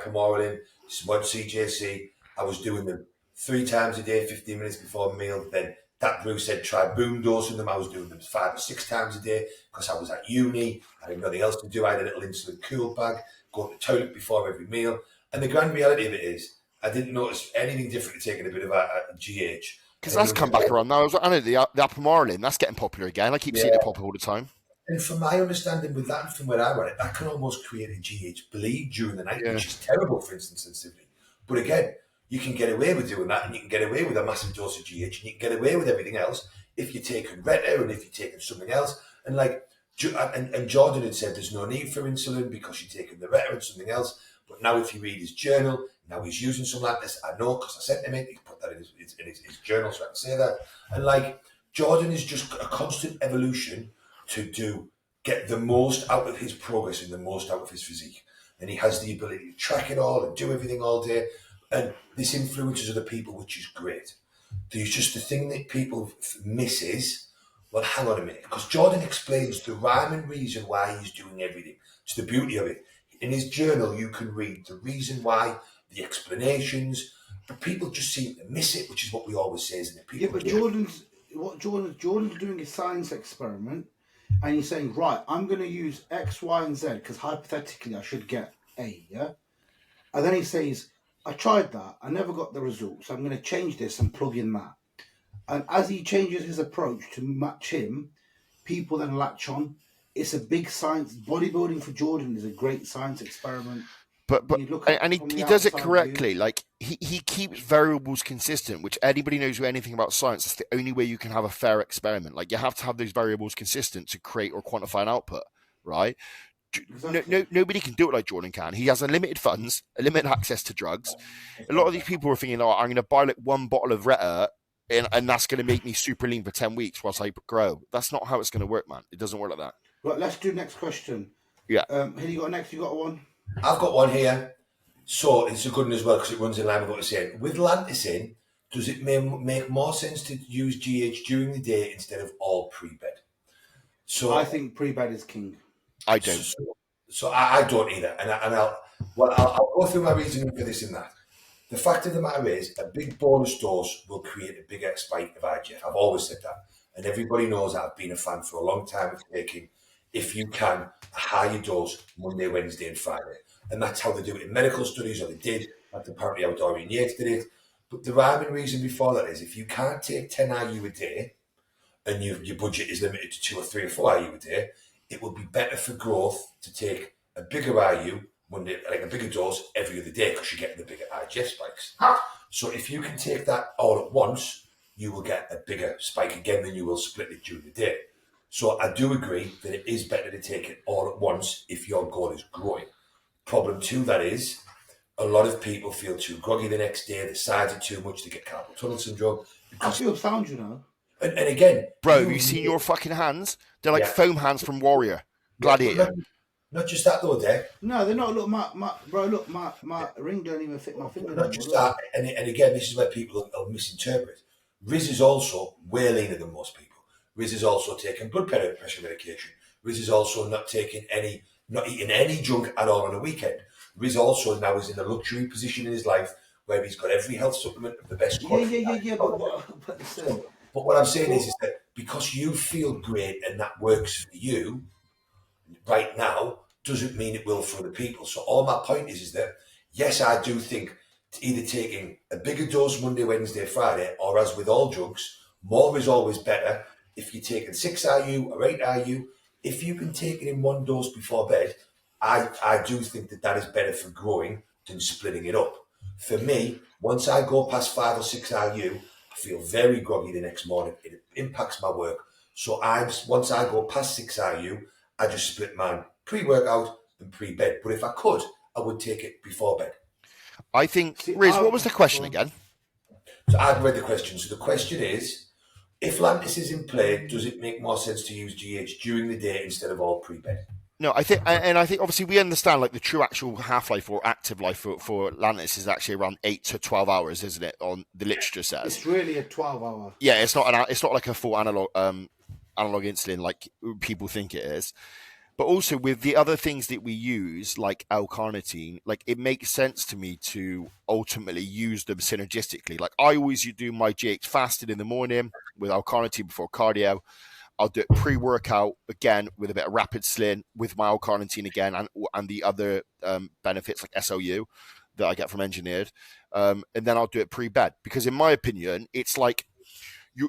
Ipamorelin, Smud CJC. I was doing them 3 times a day, 15 minutes before a meal. Then that Bruce said try boom dosing them. I was doing them 5 or 6 times a day because I was at uni. I had nothing else to do. I had a little insulin cool bag, go to the toilet before every meal. And the grand reality of it is, I didn't notice anything different to taking a bit of a GH. Because that's come back around now. I know the Ipamorelin, that's getting popular again. I keep seeing it pop all the time. And from my understanding with that, from where I read it, that can almost create a GH bleed during the night, which is terrible for insulin sensitivity. But again, you can get away with doing that, and you can get away with a massive dose of GH, and you can get away with everything else if you're taking Reta and if you're taking something else. And and Jordan had said there's no need for insulin because you're taking the Reta and something else. But now if you read his journal, now he's using something like this. I know because I sent him it. He put that in his journal, so I can say that. And Jordan is just a constant evolution to get the most out of his progress and the most out of his physique. And he has the ability to track it all and do everything all day. And this influences other people, which is great. There's just the thing that people miss is, well, hang on a minute, because Jordan explains the rhyme and reason why he's doing everything. It's the beauty of it. In his journal, you can read the reason why, the explanations, but people just seem to miss it, which is what we always say, isn't it? People Jordan's doing a science experiment. And he's saying, right, I'm going to use X, Y, and Z because hypothetically I should get A, yeah? And then he says, I tried that, I never got the results, so I'm going to change this and plug in that. And as he changes his approach to match him, people then latch on. It's a big science. Bodybuilding for Jordan is a great science experiment. But he does it correctly. Like he keeps variables consistent, which anybody knows anything about science. It's the only way you can have a fair experiment. Like you have to have those variables consistent to create or quantify an output, right? Exactly. Nobody can do it like Jordan can. He has unlimited funds, limited access to drugs. A lot of these people are thinking, "Oh, I'm going to buy like 1 bottle of Reta, and that's going to make me super lean for 10 weeks whilst I grow." That's not how it's going to work, man. It doesn't work like that. Right, let's do next question. Yeah. Who you got next? You got one? I've got one here. So it's a good one as well because it runs in line with what you're saying. With Lanticin, does it make more sense to use GH during the day instead of all pre-bed? So I think pre-bed is king. I don't. So I don't either. And I'll go through my reasoning for this and that. The fact of the matter is, a big bonus dose will create a bigger spike of IGF. I've always said that. And everybody knows I've been a fan for a long time of taking, if you can, a higher dose Monday, Wednesday, and Friday. And that's how they do it in medical studies, or they did. That's apparently how Dorian Yates did it. But the rhyme and reason before that is, if you can't take 10 IU a day, and your budget is limited to 2 or 3 or 4 IU a day, it would be better for growth to take a bigger IU, Monday, like a bigger dose every other day, because you're getting the bigger IGF spikes. So if you can take that all at once, you will get a bigger spike again than you will split it during the day. So I do agree that it is better to take it all at once if your goal is growing. Problem two, that is, a lot of people feel too groggy the next day, the sides are too much, they get carpal tunnel syndrome. I feel sound, you know. And again... Bro, have you seen your fucking hands? They're like foam hands from Warrior. Gladiator. Not just that though, Dave. No, they're not. Look, my ring don't even fit my finger. Not just that, and again, this is where people will misinterpret. Riz is also way leaner than most people. Riz is also taking blood pressure medication. Riz is also not eating any junk at all on a weekend. Riz also now is in a luxury position in his life where he's got every health supplement of the best quality. Yeah. But what I'm saying is that because you feel great and that works for you right now, doesn't mean it will for other people. So all my point is that, yes, I do think either taking a bigger dose Monday, Wednesday, Friday, or as with all drugs, more is always better. If you're taking 6 IU or 8 IU, if you can take it in one dose before bed, I do think that is better for growing than splitting it up. For me, once I go past 5 or 6 IU, I feel very groggy the next morning. It impacts my work. So once I go past 6 IU, I just split mine pre-workout and pre-bed. But if I could, I would take it before bed. I think, Riz, what was the question again? So I've read the question. So the question is, if Lantus is in play, does it make more sense to use GH during the day instead of all pre-bed? No, I think obviously we understand like the true actual half-life or active life for Lantus is actually around 8 to 12 hours, isn't it? On the literature says it's really a 12-hour. Yeah, it's not like a full analog insulin like people think it is. But also with the other things that we use, like L-carnitine, like it makes sense to me to ultimately use them synergistically. Like I always do my GH fasted in the morning with L-carnitine before cardio. I'll do it pre-workout again with a bit of rapid slin with my L-carnitine again and the other benefits like SOU that I get from Engineered. And then I'll do it pre-bed because in my opinion, it's like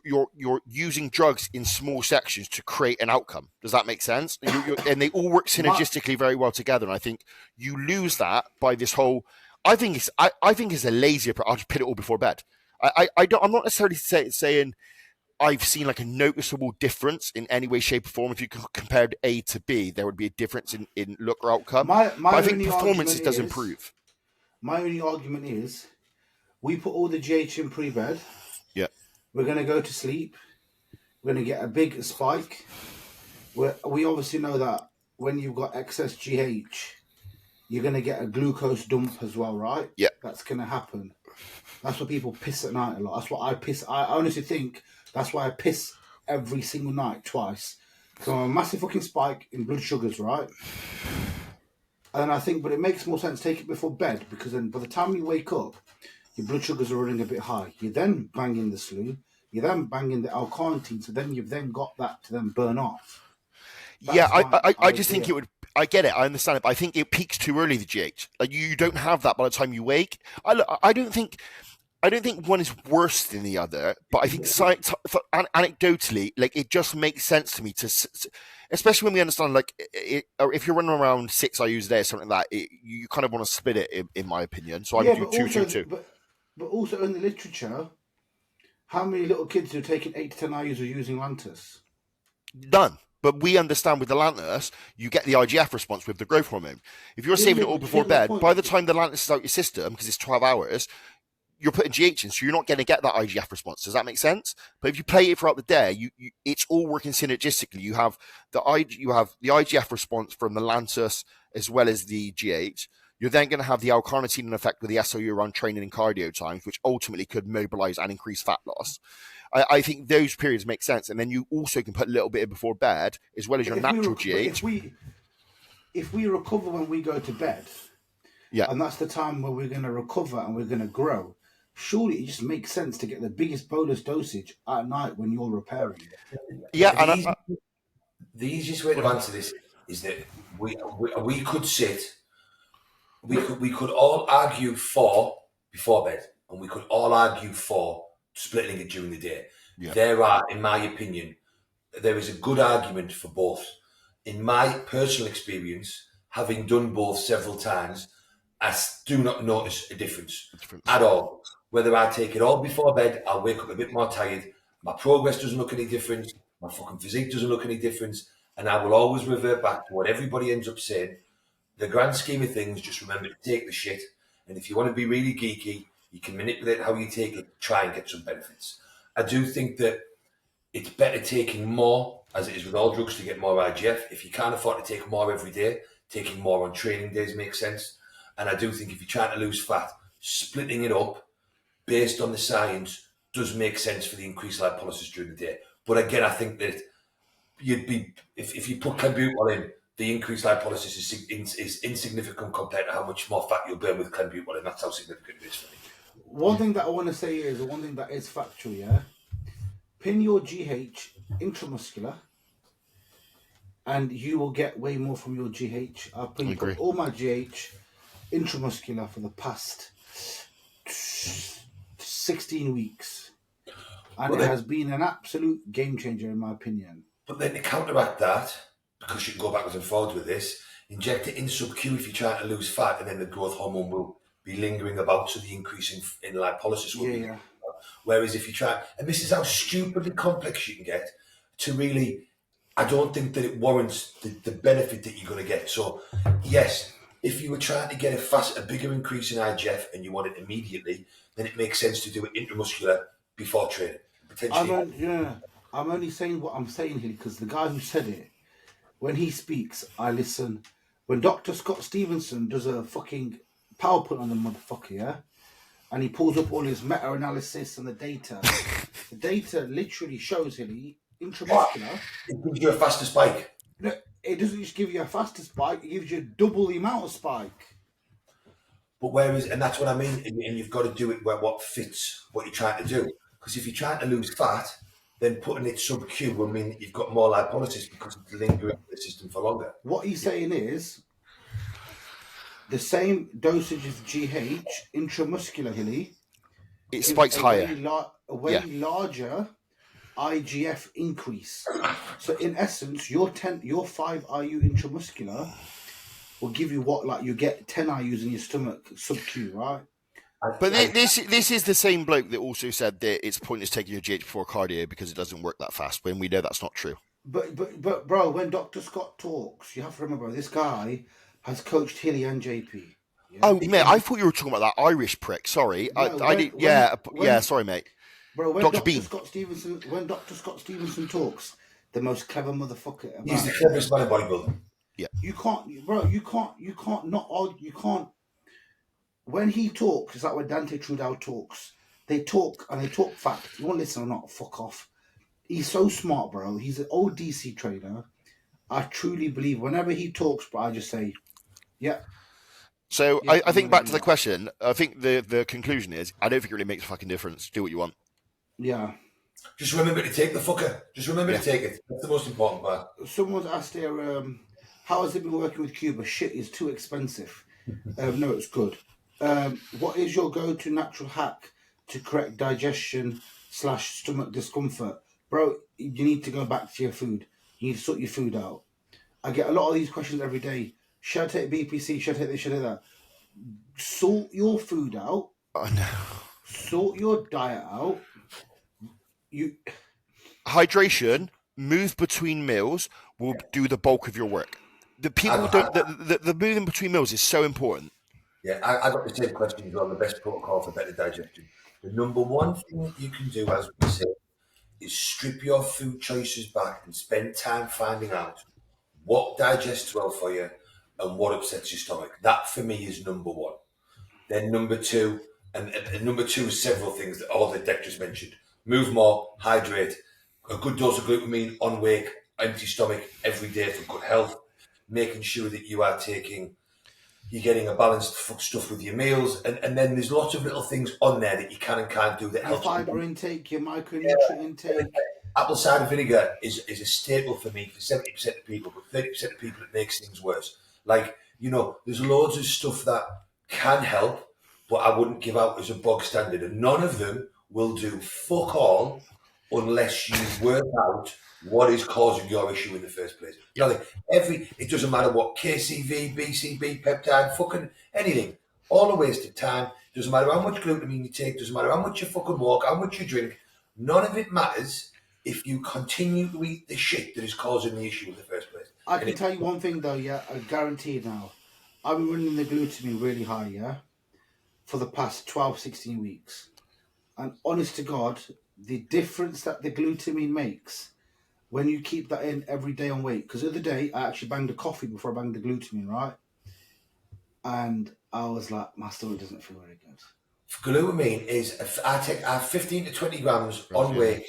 you're using drugs in small sections to create an outcome. Does that make sense? And they all work synergistically very well together. And I think you lose that by this whole. I think it's a lazy approach. I'll just put it all before bed. I'm not necessarily saying I've seen like a noticeable difference in any way, shape, or form. If you compared A to B, there would be a difference in look or outcome. But I think performance does improve. My only argument is we put all the GH in pre-bed. Yeah. We're going to go to sleep. We're going to get a big spike. We obviously know that when you've got excess GH, you're going to get a glucose dump as well, right? Yeah. That's going to happen. That's why people piss at night a lot. That's why I piss. I honestly think that's why I piss every single night twice. So I'm a massive fucking spike in blood sugars, right? And I think, but it makes more sense to take it before bed because then by the time you wake up, your blood sugars are running a bit high. You then bang in the SLU. You then bang in the L-carnitine. So then you've then got that to then burn off. I just think it would. I get it. I understand it. But I think it peaks too early. The GH, like you don't have that by the time you wake. I don't think one is worse than the other. But I think anecdotally, like it just makes sense to me especially when we understand like if you're running around 6 IUs a day or something like that, you kind of want to split it in my opinion. So I would do 2. But also in the literature, how many little kids who are taking 8 to 10 IUs are using Lantus? None. But we understand with the Lantus, you get the IGF response with the growth hormone. If you're saving it all before bed, by the time the Lantus is out your system, because it's 12 hours, you're putting GH in, so you're not going to get that IGF response. Does that make sense? But if you play it throughout the day, it's all working synergistically. You have the IGF response from the Lantus as well as the GH. You're then going to have the L-carnitine effect with the SOU around training and cardio times, which ultimately could mobilize and increase fat loss. I think those periods make sense. And then you also can put a little bit before bed, as well as your natural GH. If we recover when we go to bed, and that's the time where we're going to recover and we're going to grow, surely it just makes sense to get the biggest bolus dosage at night when you're repairing. Yeah, the easiest way to answer this is that we could sit... We could all argue for before bed, and we could all argue for splitting it during the day. Yeah. There are, in my opinion, there is a good argument for both. In my personal experience, having done both several times, I do not notice a difference at all. Whether I take it all before bed, I'll wake up a bit more tired. My progress doesn't look any different. My fucking physique doesn't look any different. And I will always revert back to what everybody ends up saying. The grand scheme of things, just remember to take the shit. And if you want to be really geeky, you can manipulate how you take it, try and get some benefits. I do think that it's better taking more, as it is with all drugs, to get more IGF. If you can't afford to take more every day, taking more on training days makes sense. And I do think if you're trying to lose fat, splitting it up based on the science does make sense for the increased lipolysis during the day. But again, I think that you'd be, if you put clenbuterol in, the increased lipolysis is insignificant compared to how much more fat you'll burn with clenbuterol, and that's how significant it is for me. One thing that I want to say is, one thing that is factual, yeah? Pin your GH intramuscular, and you will get way more from your GH. I've put all my GH intramuscular for the past 16 weeks. And it has been an absolute game changer, in my opinion. But then to counteract that, because you can go backwards and forwards with this, inject it in sub-Q if you're trying to lose fat, and then the growth hormone will be lingering about, so the increase in lipolysis will be. Whereas if you try, and this is how stupidly complex you can get, to really, I don't think that it warrants the benefit that you're going to get. So, yes, if you were trying to get a bigger increase in IGF and you want it immediately, then it makes sense to do it intramuscular before training. Potentially. I'm only saying what I'm saying here because the guy who said it, when he speaks, I listen. When Dr. Scott Stevenson does a fucking PowerPoint on the motherfucker, yeah? And he pulls up all his meta-analysis and the data literally shows him intramuscular. It gives you a faster spike. No, it doesn't just give you a faster spike, it gives you double the amount of spike. But and that's what I mean, and you've got to do it where what fits what you're trying to do. Because if you're trying to lose fat, then putting it sub-Q will mean that you've got more lipolysis because it's lingering in the system for longer. What he's saying is, the same dosage of GH intramuscularly, it spikes higher. A way larger IGF increase. So in essence, your 5 IU intramuscular will give you you get 10 IUs in your stomach sub-Q, right? But this is the same bloke that also said that it's pointless taking your GH before cardio because it doesn't work that fast, when we know that's not true. But bro, when Dr. Scott talks, you have to remember this guy has coached Hilly and JP. Yeah? Oh, mate, I thought you were talking about that Irish prick. Sorry. Sorry, mate. Bro, when Dr. Dr. Bean. When Dr. Scott Stevenson talks, the most clever motherfucker. He's the cleverest man in bodybuilding. Yeah. You can't not argue. You can't. When he talks, it's like when Dante Trudel talks. They talk facts. You want to listen or not? Fuck off. He's so smart, bro. He's an old DC trainer. I truly believe whenever he talks, bro, I just say, yeah. So yeah, I think back to the question, I think the conclusion is, I don't think it really makes a fucking difference. Do what you want. Yeah. Just remember to take the fucker. Just remember to take it. That's the most important part. Someone's asked here, how has it been working with Cuba? Shit is too expensive. No, it's good. What is your go-to natural hack to correct digestion / stomach discomfort? Bro, you need to go back to your food. You need to sort your food out. I get a lot of these questions every day. Should I take BPC? Should I take this? Should I take that? Sort your food out. Oh, no. Sort your diet out. Hydration, move between meals will do the bulk of your work. The people the moving between meals is so important. Yeah, I got the same question as well. The best protocol for better digestion. The number one thing that you can do, as we said, is strip your food choices back and spend time finding out what digests well for you and what upsets your stomach. That for me is number one. Then number two, and number two is several things that all the Deck just mentioned. Move more, hydrate, a good dose of glutamine on wake, empty stomach every day for good health, making sure that you're getting a balanced stuff with your meals, and then there's lots of little things on there that you can and can't do that help. Your fibre intake, your micronutrient intake. Apple cider vinegar is a staple for me for 70% of people, but 30% of people it makes things worse. Like, there's loads of stuff that can help, but I wouldn't give out as a bog standard, and none of them will do fuck all unless you work out what is causing your issue in the first place. It doesn't matter what KCV, BCB, peptide, fucking anything. All a waste of time. Doesn't matter how much glutamine you take. Doesn't matter how much you fucking walk, how much you drink. None of it matters if you continue to eat the shit that is causing the issue in the first place. I can tell you one thing though, yeah, I guarantee now. I've been running the glutamine really high, yeah, for the past 12, 16 weeks. And honest to God, the difference that the glutamine makes when you keep that in every day on weight. Because the other day, I actually banged a coffee before I banged the glutamine, right? And I was like, my stomach doesn't feel very good. Glutamine is, I take 15 to 20 grams on weight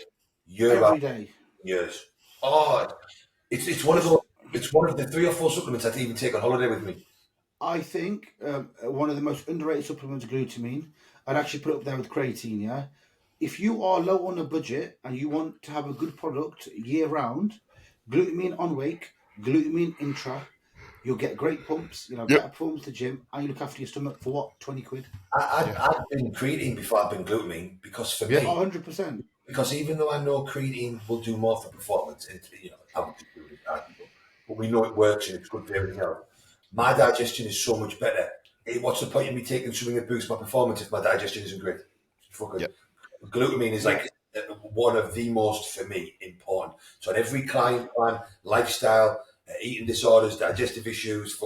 every day. Years. Oh, it's one of those, it's one of the 3 or 4 supplements I'd even take on holiday with me. I think one of the most underrated supplements, glutamine. I'd actually put it up there with creatine, yeah? If you are low on a budget and you want to have a good product year round, glutamine on wake, glutamine intra, you'll get great pumps, better performance to the gym, and you look after your stomach for what, 20 quid? I've been creatine before I've been glutamine, because for me, 100%. Because even though I know creatine will do more for performance, but we know it works and it's good for everything else. My digestion is so much better. What's the point of me taking something that boosts my performance if my digestion isn't great? Glutamine is like one of the most, for me, important. So on every client plan, lifestyle, eating disorders, digestive issues,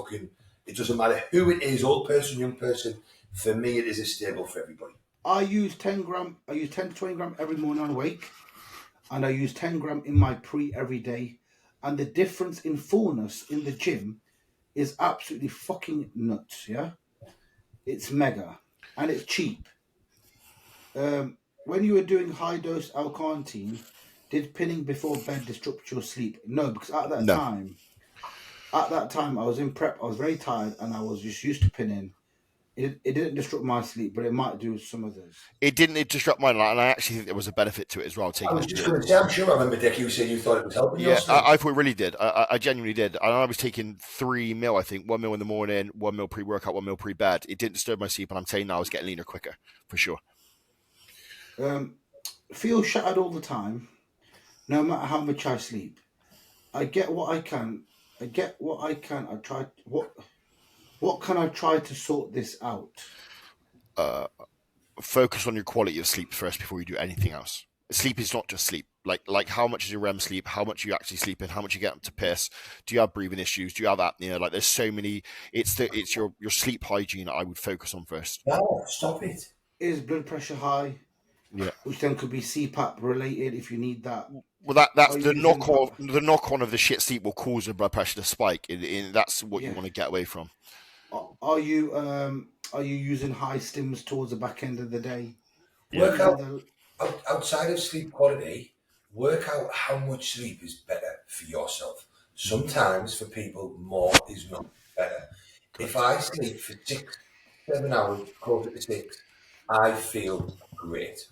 it doesn't matter who it is, old person, young person, for me it is a staple for everybody. I use 10 to 20 gram every morning on wake, and I use 10 gram in my pre every day. And the difference in fullness in the gym is absolutely fucking nuts, yeah? It's mega. And it's cheap. When you were doing high dose L-carnitine, did pinning before bed disrupt your sleep? No, because at that time I was in prep, I was very tired, and I was just used to pinning. It didn't disrupt my sleep, but it might do some others. It didn't disrupt mine, and I actually think there was a benefit to it as well. I was just going to say, I'm sure I remember, Dick, you said you thought it was helping you. I thought it really did. I genuinely did. And I was taking 3 mil, I think. 1 mil in the morning, 1 mil pre-workout, 1 mil pre-bed. It didn't disturb my sleep, and I'm saying now I was getting leaner quicker, for sure. Feel shattered all the time, no matter how much I sleep. I get what I can. I try. What can I try to sort this out? Focus on your quality of sleep first before you do anything else. Sleep is not just sleep. Like how much is your REM sleep? How much are you actually sleeping? How much you get up to piss? Do you have breathing issues? Do you have apnea? Like there's so many. It's your sleep hygiene that I would focus on first. No, stop it. Is blood pressure high? Yeah. Which then could be CPAP related if you need that. Well, that's the knock on of the shit sleep will cause the blood pressure to spike. That's what you want to get away from. Are you using high stims towards the back end of the day? Work out outside of sleep quality. Work out how much sleep is better for yourself. Sometimes for people, more is not better. If I sleep for 6-7 hours, close to 6, I feel great.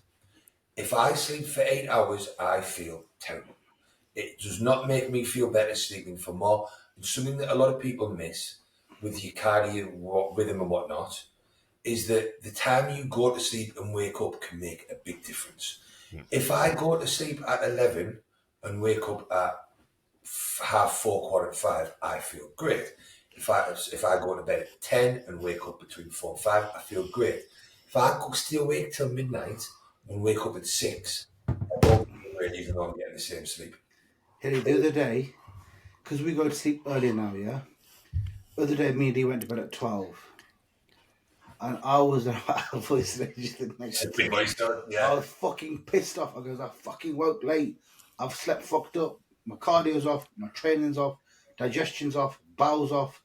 If I sleep for 8 hours, I feel terrible. It does not make me feel better sleeping for more. And something that a lot of people miss with your cardio rhythm and whatnot is that the time you go to sleep and wake up can make a big difference. If I go to sleep at 11 and wake up at 4:30, 4:45, I feel great. If I go to bed at 10 and wake up between 4 and 5, I feel great. If I stay awake till midnight and wake up at 6, I don't feel great even though I'm getting the same sleep. Hilly, the other day, because we go to sleep earlier now, yeah? The other day, me and Dee went to bed at 12. And I was I was fucking pissed off. I goes, I fucking woke late. I've slept fucked up. My cardio's off. My training's off. Digestion's off. Bowel's off.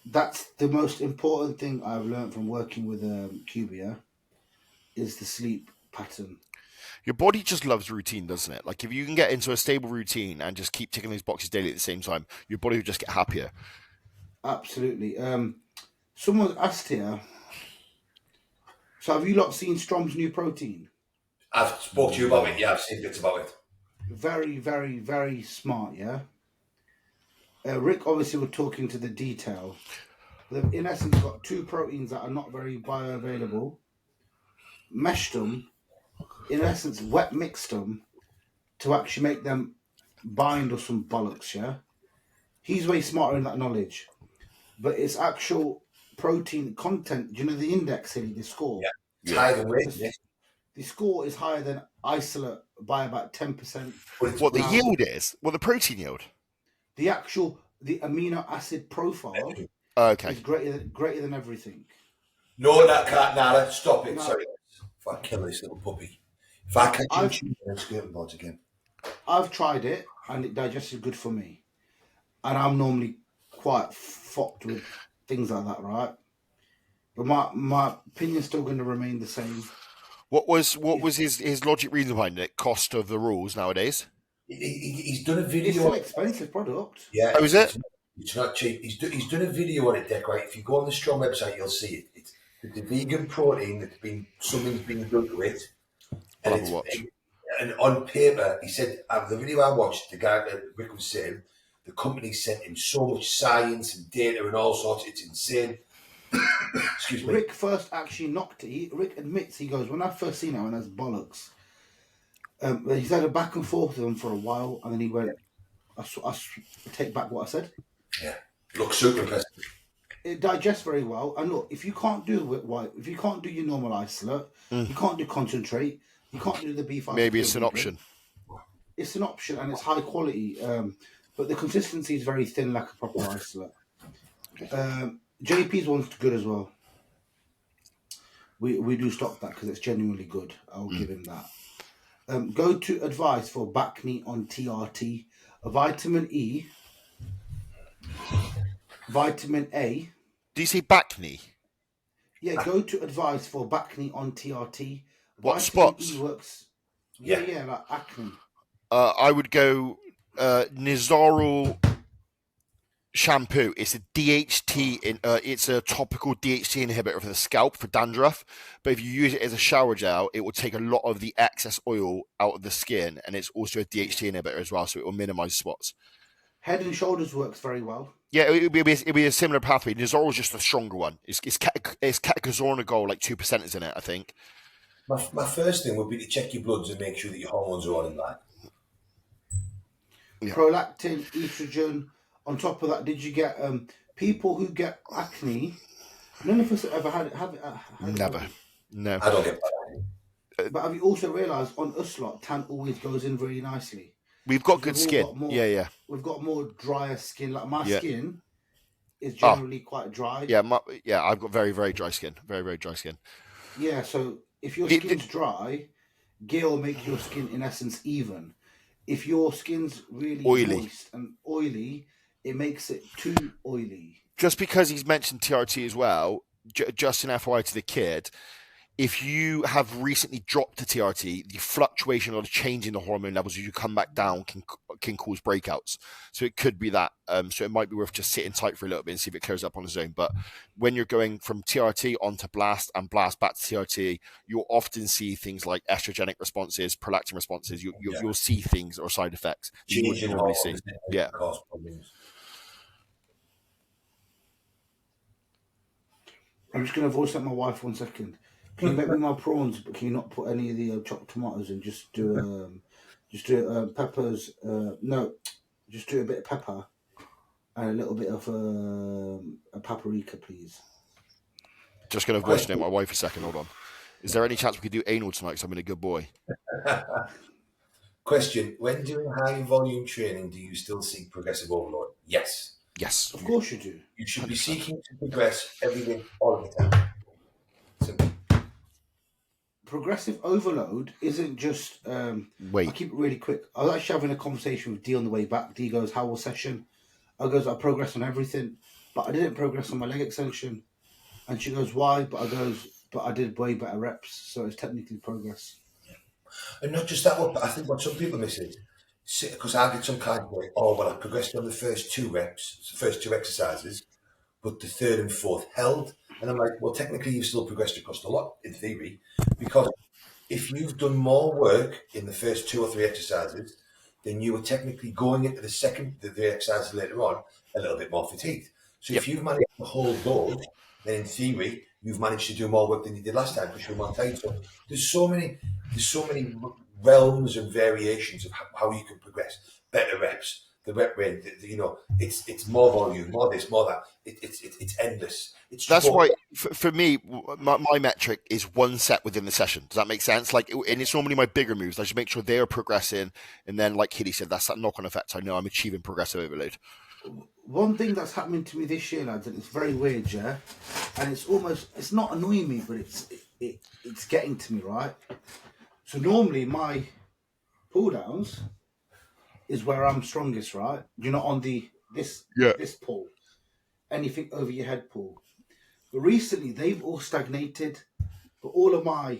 That's the most important thing I've learned from working with Cubia is the sleep pattern. Your body just loves routine, doesn't it? Like if you can get into a stable routine and just keep ticking those boxes daily at the same time, your body will just get happier. Absolutely. Someone asked here, so have you lot seen Strom's new protein? I've spoke to you about it. Yeah, I've seen bits about it. Very, very, very smart, yeah? Rick obviously was talking to the detail. They've in essence got 2 proteins that are not very bioavailable, meshed them, in essence wet mixed them to actually make them bind or some bollocks, yeah? He's way smarter in that knowledge. But it's actual protein content, do you know the index, the score? Yeah. Higher than weight. The score is higher than isolate by about 10%. What the Now, yield is? What the protein yield? the amino acid profile Okay. is greater than everything. No, that can't. Nada, stop it. No. Sorry. If I kill this little puppy. If I catch you chewing on skirting boards again. I've tried it and it digested good for me. And I'm normally quite fucked with things like that, right? But my opinion's still going to remain the same. What was his logic reason behind it? Cost of the rules nowadays? He's done a video. It's an expensive product. Yeah. Oh, is it? It's not cheap. He's done a video on it, Dick, right? If you go on the Strong website, you'll see it. It's the vegan protein something's been done to it. And on paper, he said, the video I watched, the guy that Rick was saying, the company sent him so much science and data and all sorts. It's insane. Excuse me. Rick first actually knocked it. Rick admits, he goes, when I first seen it, I went, that's bollocks. He's had a back and forth with him for a while, and then he went, I take back what I said. Yeah, looks super impressive. It digests very well, and look, if you can't do if you can't do your normal isolate, you can't do concentrate, you can't do the B5. Maybe it's an option. It's an option, and it's high quality, but the consistency is very thin, like a proper isolate. JP's one's good as well. We do stock that because it's genuinely good. I'll give him that. Go to advice for back knee on TRT. Vitamin E, vitamin A. Do you say back knee? Yeah, go to advice for back knee on TRT. What vitamin spots? E works. Yeah, like acne. I would go Nizoral shampoo. It's a DHT it's a topical DHT inhibitor for the scalp for dandruff. But if you use it as a shower gel, it will take a lot of the excess oil out of the skin, and it's also a DHT inhibitor as well, so it will minimize spots. Head and Shoulders works very well. Yeah, it'll be a similar pathway. Nizoral is just a stronger one. It's catechizornagol, like 2% is in it, I think. My first thing would be to check your bloods and make sure that your hormones are all in line. Yeah. Prolactin, estrogen. On top of that, did you get people who get acne? None of us ever had it. Never. No. I don't get that. But have you also realised on us lot, tan always goes in really nicely? We've got good skin. Yeah. We've got more drier skin. Like my skin is generally quite dry. Yeah, I've got very, very dry skin. Very, very dry skin. Yeah, so if your skin's dry, gear will make your skin, in essence, even. If your skin's really moist and oily, it makes it too oily. Just because he's mentioned TRT as well, just an FYI to the kid, if you have recently dropped to TRT, the fluctuation or the change in the hormone levels as you come back down can cause breakouts. So it could be that. So it might be worth just sitting tight for a little bit and see if it clears up on its own. But when you're going from TRT onto blast and blast back to TRT, you'll often see things like estrogenic responses, prolactin responses. You'll see things or side effects you wouldn't normally see. Yeah. I'm just going to voice out my wife 1 second. Can you make me my prawns, but can you not put any of the chopped tomatoes in? Just do peppers. Just do a bit of pepper and a little bit of a paprika, please. Just going to voice note my wife a second. Hold on. Is there any chance we could do anal tonight? Because I'm a good boy. Question: when doing high volume training, do you still seek progressive overload? Yes. Yes. Of course you do. You should be seeking to progress everything all the time. Simple. Progressive overload isn't just... Wait. I'll keep it really quick. I was actually having a conversation with Dee on the way back. Dee goes, how was session? I goes, I progressed on everything, but I didn't progress on my leg extension. And she goes, why? But I did way better reps, so it's technically progress. Yeah. And not just that one, but I think what some people miss is, because I get some kind of like, I progressed on the first two exercises, but the third and fourth held. And I'm like, well, technically you've still progressed across a lot, in theory, because if you've done more work in the first 2 or 3 exercises, then you were technically going into the exercises later on a little bit more fatigued. So if you've managed to hold those, then in theory, you've managed to do more work than you did last time because you're more tired. So there's so many realms and variations of how you can progress. Better reps, the rep range, it's more volume, more this, more that. It's endless. for me, my metric is one set within the session. Does that make sense? Like, and it's normally my bigger moves. I just make sure they are progressing, and then, like Kitty said, that's that knock-on effect. I know I'm achieving progressive overload. One thing that's happening to me this year, lads, and it's very weird, yeah, and it's not annoying me, but it's getting to me, right? So normally my pull downs is where I'm strongest, right? You're not on this pull, anything over your head pull. But recently they've all stagnated, but all of my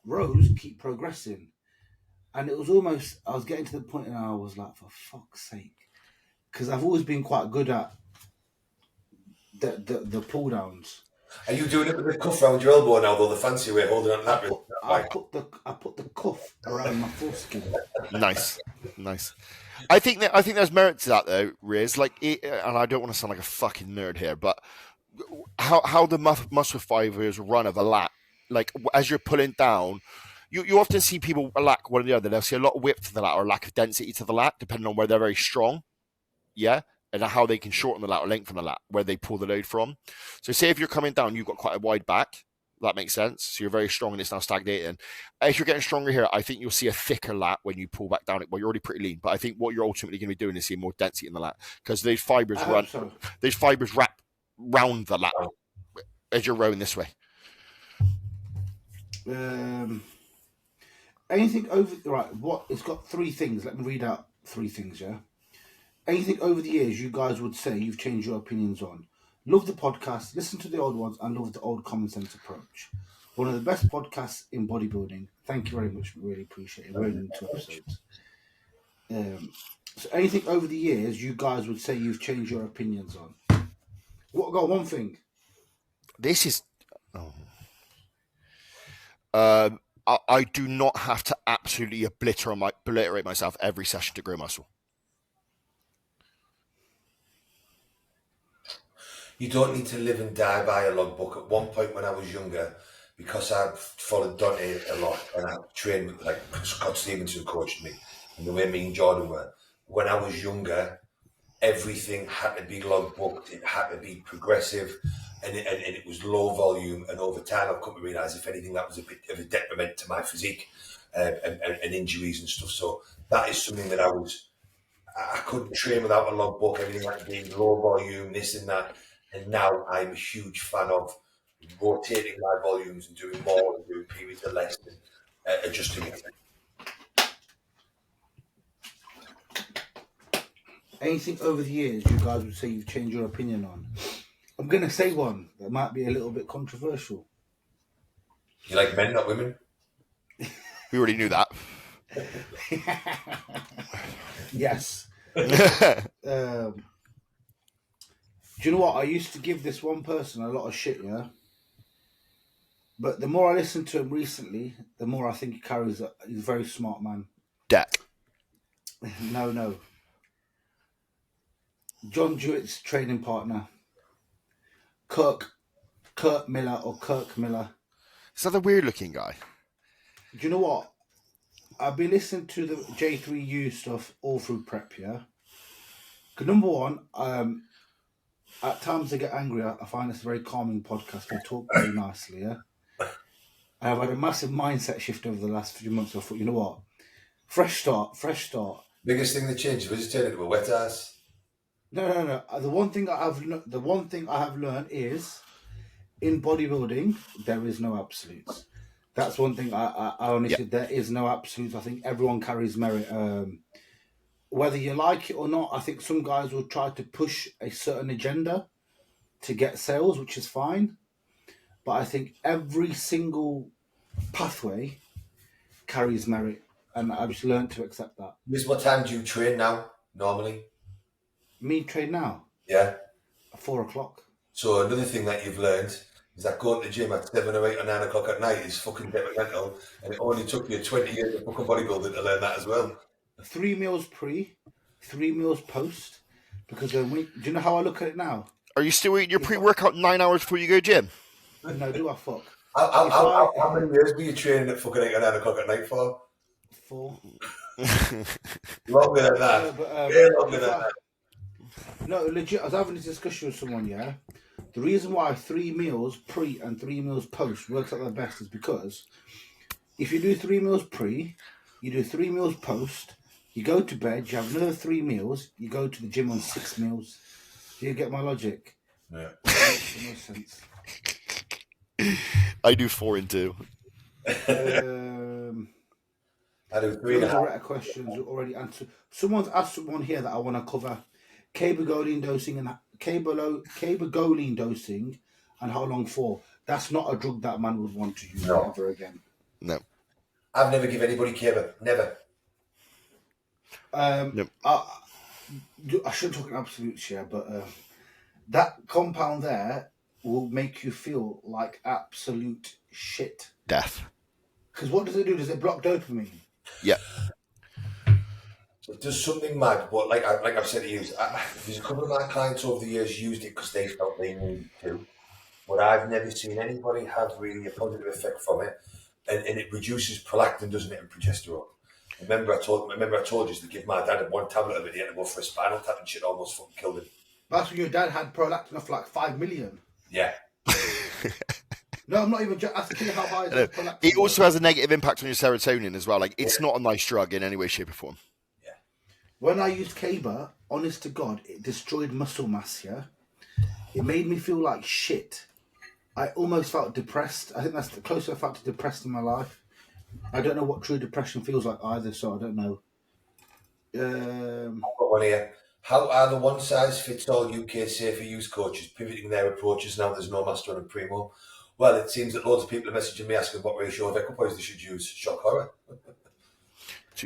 rows keep progressing. And it was almost, I was getting to the point and I was like, for fuck's sake. Because I've always been quite good at the pull downs. Are you doing it with the cuff around your elbow now, though, the fancy way, holding on that? I put the cuff around my foreskin. Nice. I think there's merit to that though, Riz. Like, and I don't want to sound like a fucking nerd here, but how the muscle fibers run of a lat, like as you're pulling down, you often see people lack one or the other. They'll see a lot of width to the lat or lack of density to the lat, depending on where they're very strong. Yeah. And how they can shorten the lat or lengthen the lat, where they pull the load from. So say if you're coming down, you've got quite a wide back. That makes sense. So you're very strong and it's now stagnating. If you're getting stronger here, I think you'll see a thicker lat when you pull back down. Well, you're already pretty lean, but I think what you're ultimately going to be doing is seeing more density in the lat because those fibers wrap round the lat as you're rowing this way. Anything over right? What it's got three things. Let me read out three things. Yeah. Anything over the years you guys would say you've changed your opinions on? Love the podcast, listen to the old ones, and love the old common sense approach. One of the best podcasts in bodybuilding. Thank you very much. We really appreciate it. We're in 2 episodes. So anything over the years you guys would say you've changed your opinions on? What got one thing? This is... I do not have to absolutely obliterate myself every session to grow muscle. You don't need to live and die by a logbook. At one point when I was younger, because I followed Dante a lot and I trained with, like, Scott Stevenson coached me, and the way me and Jordan were, when I was younger, everything had to be logbooked, it had to be progressive, and it was low volume, and over time I've come to realise, if anything, that was a bit of a detriment to my physique and injuries and stuff. So that is something that I couldn't train without a logbook. Everything had to be low volume, this and that. And now I'm a huge fan of rotating my volumes and doing more and doing periods of less and adjusting it. Anything over the years you guys would say you've changed your opinion on? I'm going to say one that might be a little bit controversial. You like men, not women? We already knew that. Yes. Do you know what? I used to give this one person a lot of shit, yeah? But the more I listen to him recently, the more I think he's a very smart man. Deck. No. John Jewett's training partner. Kurt Miller or Kirk Miller. Is that the weird looking guy? Do you know what? I've been listening to the J3U stuff all through prep, yeah? Because number one, at times I get angry. I find this a very calming podcast. They talk very nicely, yeah? I've had a massive mindset shift over the last few months. I thought, you know what? Fresh start. Biggest thing that changed was just turn into a wet ass. No. The one thing I have learned is, in bodybuilding, there is no absolutes. That's one thing I honestly, there is no absolutes. I think everyone carries merit. Whether you like it or not, I think some guys will try to push a certain agenda to get sales, which is fine. But I think every single pathway carries merit. And I've just learned to accept that. Miss, what time do you train now, normally? Me train now? Yeah. At 4 o'clock. So another thing that you've learned is that going to the gym at 7 or 8 or 9 o'clock at night is fucking detrimental. And it only took you 20 years of fucking bodybuilding to learn that as well. 3 meals pre, 3 meals post. Because do you know how I look at it now? Are you still eating your pre-workout 9 hours before you go gym? No, do I fuck? How many years were you training at fucking 8 or 9 o'clock at night for? 4. Longer than that. Longer than that. No, legit, I was having this discussion with someone, yeah? The reason why 3 meals pre and 3 meals post works out the best is because if you do 3 meals pre, you do 3 meals post, you go to bed, you have another 3 meals, you go to the gym on 6 meals. Do you get my logic? Yeah. That makes the most sense. I do 4 and 2. I do 3 and a Those half. Reta questions are already answered. Someone's asked one here that I want to cover: cabergoline dosing and cabergoline dosing, and how long for? That's not a drug that man would want to use ever again. No. I've never given anybody Caber. Never. Nope. I shouldn't talk an absolute share, but that compound there will make you feel like absolute shit. Death. Because what does it do? Does it block dopamine? Yeah. So it does something mad, but like I've said to you, there's a couple of my clients over the years used it because they felt they needed to, but I've never seen anybody have really a positive effect from it, and it reduces prolactin, doesn't it, and progesterone. Remember I told you to give my dad one tablet of it, he had to go for a spinal tap and shit almost fucking killed him. That's when your dad had prolactin of like 5 million. Yeah. No, I'm not even asking you how high is prolactin. It also has a negative impact on your serotonin as well. Like, it's not a nice drug in any way, shape, or form. Yeah. When I used Caber, honest to God, it destroyed muscle mass, yeah? It made me feel like shit. I almost felt depressed. I think that's the closest I felt to depressed in my life. I don't know what true depression feels like either, so I don't know. I've got one here. How are the one-size-fits-all UK safer use coaches pivoting their approaches now there's no Master and Primo? Well, it seems that loads of people are messaging me asking what ratio of Equipoise they should use. Shock horror.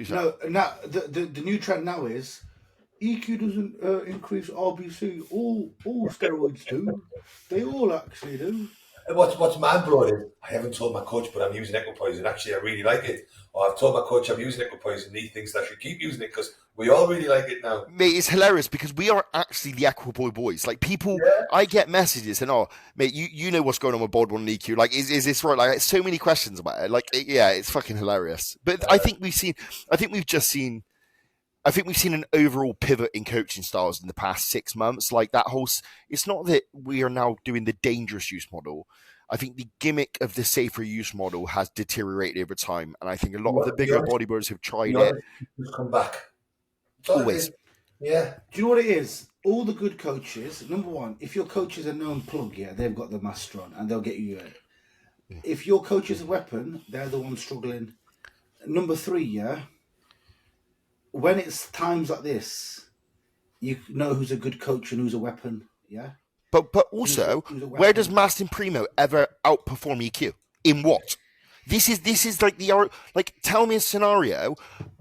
No, now the new trend now is EQ doesn't increase RBC. All steroids do. They all actually do. And what's mind blowing is I haven't told my coach, but I'm using Equipoise, and actually I really like it. Or I've told my coach I'm using Equipoise, and he thinks that I should keep using it because we all really like it now. Mate, it's hilarious because we are actually the Equipoise boys. Like, people, I get messages and, oh, mate, you know what's going on with Bodybuilding and EQ. Like, is this right? Like, so many questions about it. Like, yeah, it's fucking hilarious. But I think we've seen an overall pivot in coaching styles in the past 6 months. Like, that whole, it's not that we are now doing the dangerous use model. I think the gimmick of the safer use model has deteriorated over time. And I think a lot of the bigger bodybuilders have tried it. Come back. Always. Yeah. Do you know what it is? All the good coaches, number one, if your coach is a known plug, yeah, they've got the master on and they'll get you it. Yeah. If your coach is a weapon, they're the ones struggling. Number 3, yeah, when it's times like this, you know who's a good coach and who's a weapon, yeah? But also, where does Master and Primo ever outperform EQ? In what? This is like tell me a scenario,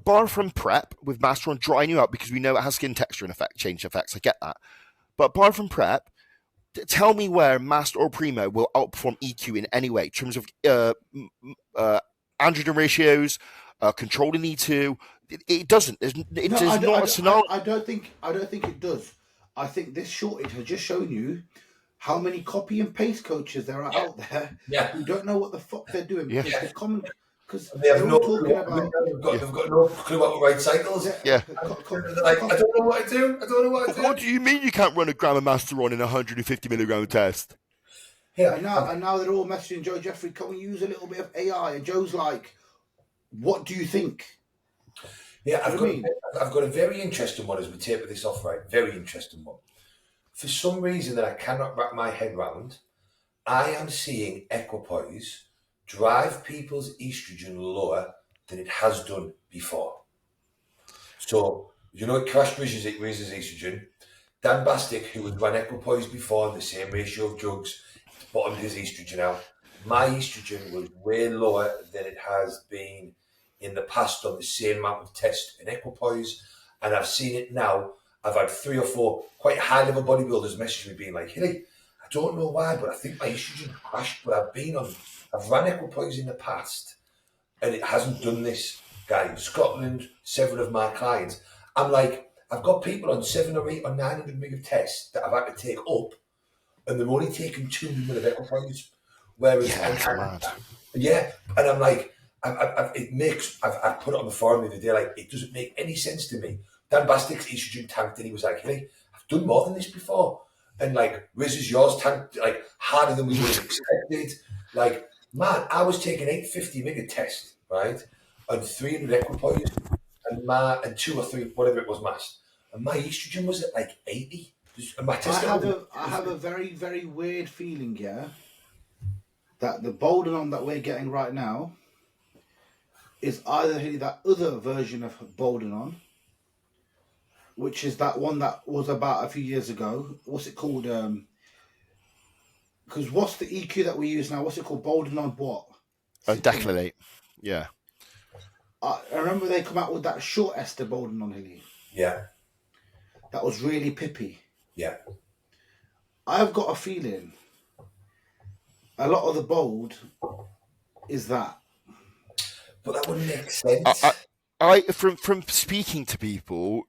bar from prep with Master on drying you out because we know it has skin texture and change effects. I get that. But bar from prep, tell me where Master or Primo will outperform EQ in any way in terms of androgen ratios, controlling E2. It doesn't. It's not a scenario. I don't think it does. I think this shortage has just shown you how many copy and paste coaches there are out there who don't know what the fuck they're doing because they have no talking clue. about. They've got no clue about right cycles. Yeah. Like, I don't know what I do. What do you mean you can't run a gram of Master on in a 150 milligram test? Yeah. And now they're all messaging Joe Jeffrey, can we use a little bit of AI? And Joe's like, what do you think? Yeah, I've got a very interesting one as we taper this off, right? Very interesting one. For some reason that I cannot wrap my head around, I am seeing Equipoise drive people's estrogen lower than it has done before. So, it raises estrogen. Dan Bastick, who was run Equipoise before in the same ratio of drugs, bottomed his estrogen out. My estrogen was way lower than it has been in the past on the same amount of tests in Equipoise, and I've seen it now. I've had 3 or 4 quite high-level bodybuilders message me being like, hey, I don't know why, but I think my estrogen crashed, but I've run Equipoise in the past, and it hasn't done this. Guy in Scotland, several of my clients, I'm like, I've got people on 700 or 800 or 900 mg of tests that I've had to take up, and they're only taking 200 mg of Equipoise. Whereas, and I'm like, I've put it on the forum the other day, like, it doesn't make any sense to me. Dan Bastick's estrogen tanked and he was like, hey, I've done more than this before. And like, Riz is yours tanked like harder than we would have expected. Like, man, I was taking 850 mg test, right? And 300 Equipoise and 2 or 3, whatever it was, mass. And my estrogen was at like 80. And my test I have a very, very weird feeling, yeah, that the Boldenon that we're getting right now is either that other version of Boldenon, which is that one that was about a few years ago. What's it called? Because what's the EQ that we use now? What's it called? Boldenon what? Declinate. Yeah. I remember they come out with that short ester Boldenon, Hilly. Yeah. That was really pippy. Yeah. I've got a feeling a lot of the bold is that. But that wouldn't make sense. I from speaking to people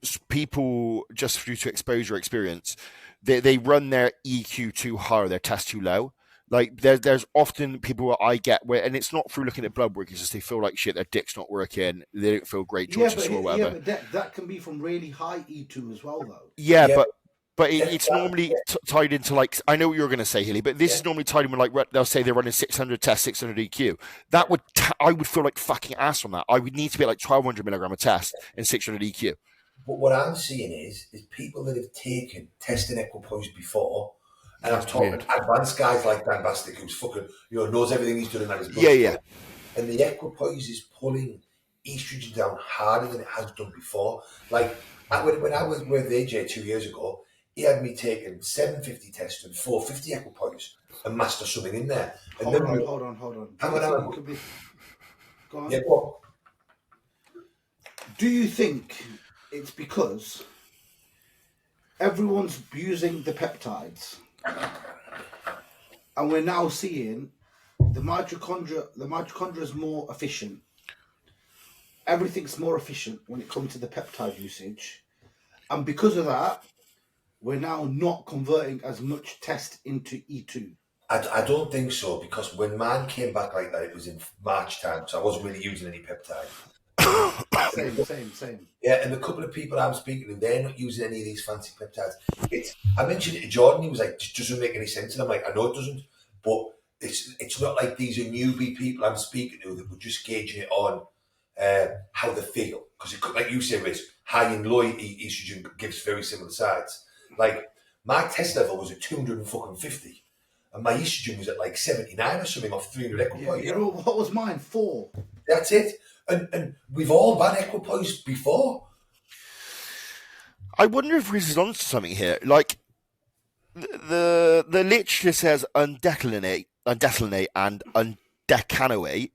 just due to exposure experience, they run their EQ too high, their test too low. Like there's often people that I get where, and it's not through looking at blood work, it's just they feel like shit, their dick's not working, they don't feel great, joints are sore, whatever. Yeah, but that can be from really high E2 as well, though. Yeah. But it's normally tied into, like, I know what you're going to say, Hilly, but this is normally tied in with, like, they'll say they're running 600 tests, 600 EQ. That would, I would feel like fucking ass from that. I would need to be like 1200 milligram a test and 600 EQ. But what I'm seeing is people that have taken testing Equipoise before, and I'm talking advanced guys like Dan Bastick, who's fucking, knows everything he's doing at his blood. Yeah. And the Equipoise is pulling estrogen down harder than it has done before. Like, when I was with AJ 2 years ago, he had me taking 750 tests and 450 Equipoise and master something in there. And hold on. Hang on. Go on. Yeah, go on. Do you think it's because everyone's using the peptides, and we're now seeing the mitochondria is more efficient? Everything's more efficient when it comes to the peptide usage, and because of that, we're now not converting as much test into E2. I don't think so, because when mine came back like that, it was in March time, so I wasn't really using any peptide. Same. Yeah, and the couple of people I'm speaking to, they're not using any of these fancy peptides. I mentioned it to Jordan, he was like, it doesn't make any sense. And I'm like, I know it doesn't, but it's not like these are newbie people I'm speaking to that were just gauging it on how they feel. Because, like you said, Rich, high and low estrogen gives very similar sides. Like, my test level was at 250, and my estrogen was at like 79 or something off 300 Equipoise. Yeah, what was mine? 4. That's it. And we've all had Equipoise before. I wonder if Riz is onto something here. Like, the literature says undeclinate and undecanoate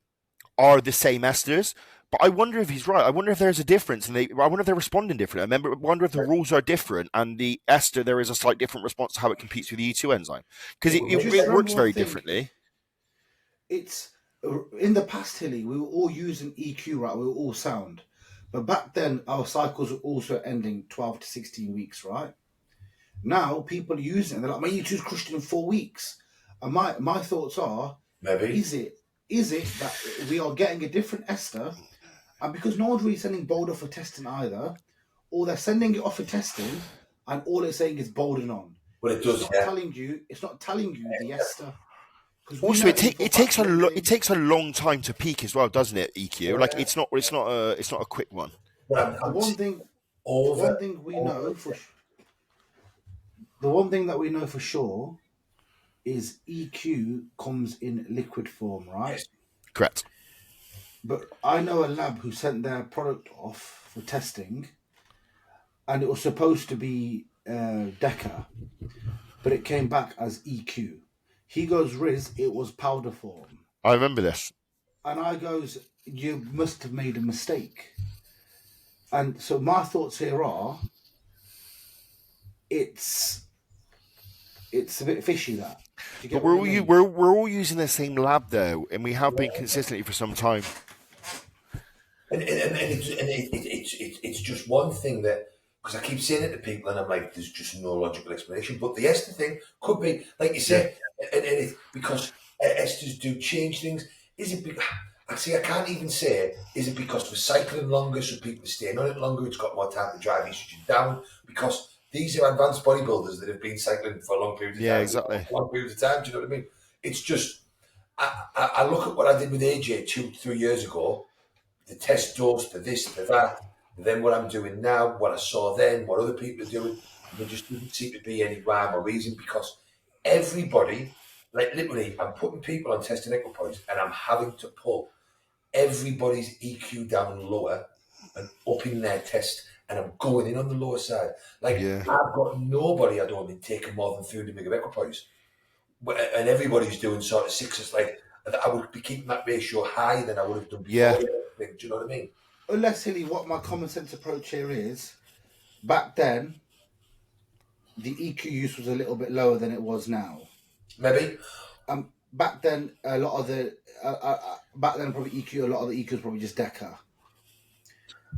are the same esters. But I wonder if he's right. I wonder if there's a difference, and I wonder if they're responding different. I wonder if the rules are different, and the ester, there is a slight different response to how it competes with the E2 enzyme, because it works very differently. It's in the past, Hilly, we were all using EQ, right? We were all sound, but back then our cycles were also ending 12 to 16 weeks, right? Now people are using it. They're like, my E2's crushed in 4 weeks, and my thoughts are, maybe is it that we are getting a different ester? And because no one's really sending Boulder for testing either, or they're sending it off for testing, and all it's saying is Boldenon. Well, it does. It's not telling you the ester. Also, it takes a long time to peak as well, doesn't it? EQ, yeah. Like it's not a quick one. The one thing that we know for sure is EQ comes in liquid form, right? Yes. Correct. But I know a lab who sent their product off for testing, and it was supposed to be Deca, but it came back as EQ. He goes, Riz, it was powder form. I remember this. And I goes, you must have made a mistake. And so my thoughts here are, it's a bit fishy, that. But we're all using the same lab though, and we have been consistently for some time. And it's just one thing that, because I keep saying it to people, and I'm like, there's just no logical explanation. But the ester thing could be, like you said, and it's because esters do change things. Is it? I can't even say. Is it because we're cycling longer, so people are staying on it longer? It's got more time to drive estrogen down. Because These are advanced bodybuilders that have been cycling for a long period of time. Yeah, exactly. Long period of time. Do you know what I mean? It's just, I look at what I did with AJ 2-3 years ago, the test dose for this, for that, then what I'm doing now, what I saw then, what other people are doing. There just doesn't seem to be any rhyme or reason, because everybody, like literally, I'm putting people on testing Equipoise and I'm having to pull everybody's EQ down lower and up in their test, and I'm going in on the lower side. Like, Yeah. I've got nobody I don't think taking more than 300 mg of Equipoise. And everybody's doing sort of 6. It's like, I would be keeping that ratio higher than I would have done before. Yeah. Do you know what I mean? Unless, Hilly, what my common sense approach here is, back then, the EQ use was a little bit lower than it was now. Maybe. Back then, a lot of the probably EQ, a lot of the EQ was probably just Deca.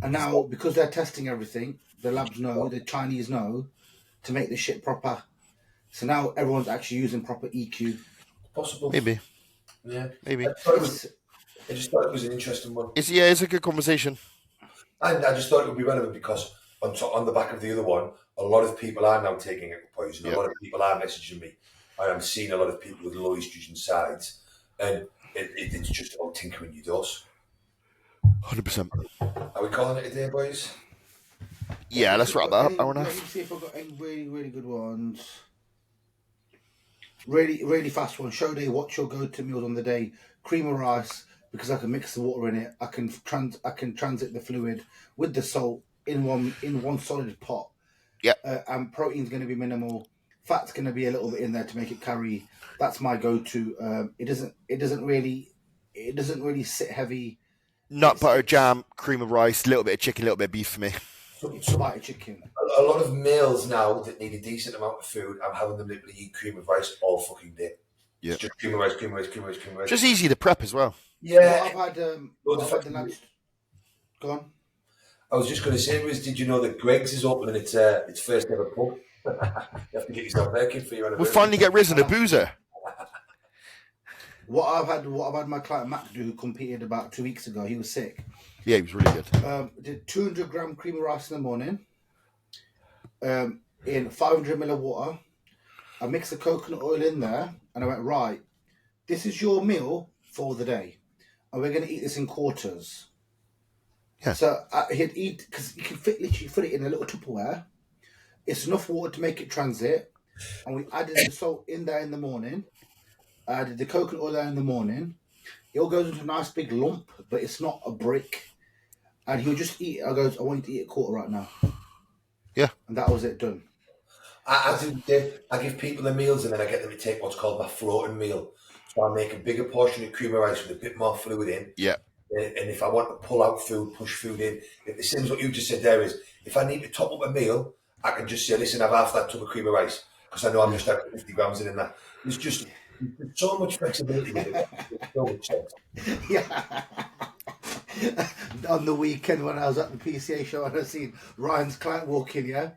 And now, because they're testing everything, the labs know, the Chinese know, to make this shit proper. So now everyone's actually using proper EQ. Possible. Maybe. Yeah. Maybe. I just thought it was an interesting one. It's a good conversation. And I just thought it would be relevant because on the back of the other one, a lot of people are now taking Equipoise, and a lot of people are messaging me. I am seeing a lot of people with low estrogen sides, and it's just about tinkering your dose. 100%. Are we calling it a day, boys? Yeah, let's wrap that up. Hour and a Let me half. see if I've got any really, really good ones. Really, really fast one. Show day, what's your go-to meals on the day? Cream of rice, because I can mix the water in it. I can transit the fluid with the salt in one solid pot. Yeah. And protein's going to be minimal. Fat's going to be a little bit in there to make it carry. That's my go-to. It doesn't really sit heavy. Nut butter, jam, cream of rice, a little bit of chicken, a little bit of beef for me. It's white chicken. A lot of males now that need a decent amount of food, I'm having them literally eat cream of rice all fucking day. Yeah. It's just cream of rice, cream of rice, cream of rice, cream of rice. Just easy to prep as well. Yeah. I've had the lads. Go on. I was just going to say, did you know that Greg's is opening its first ever pub? You have to get yourself there, kid, for your anniversary. We'll finally get rid of the boozer. What I've had my client Matt do, who competed about 2 weeks ago. He was sick. Yeah, he was really good. Did 200-gram cream of rice in the morning. In 500 ml of water. I mixed the coconut oil in there, and I went, right, this is your meal for the day, and we're going to eat this in quarters. Yeah. So he'd eat, because you can literally fit it in a little Tupperware. It's enough water to make it transit, and we added the salt in there in the morning. I added the coconut oil there in the morning. It all goes into a nice big lump, but it's not a brick. And he'll just eat it. I want you to eat a quarter right now. Yeah. And that was it, done. I give people the meals, and then I get them to take what's called my floating meal. So I make a bigger portion of cream of rice with a bit more fluid in. Yeah. And if I want to pull out food, push food in, the same as what you just said there is, if I need to top up a meal, I can just say, listen, have half that tub of cream of rice, because I know I'm just having 50 grams in that. There's just so much flexibility with it. So much sense. Yeah. On the weekend when I was at the PCA show, and I seen Ryan's client walk in,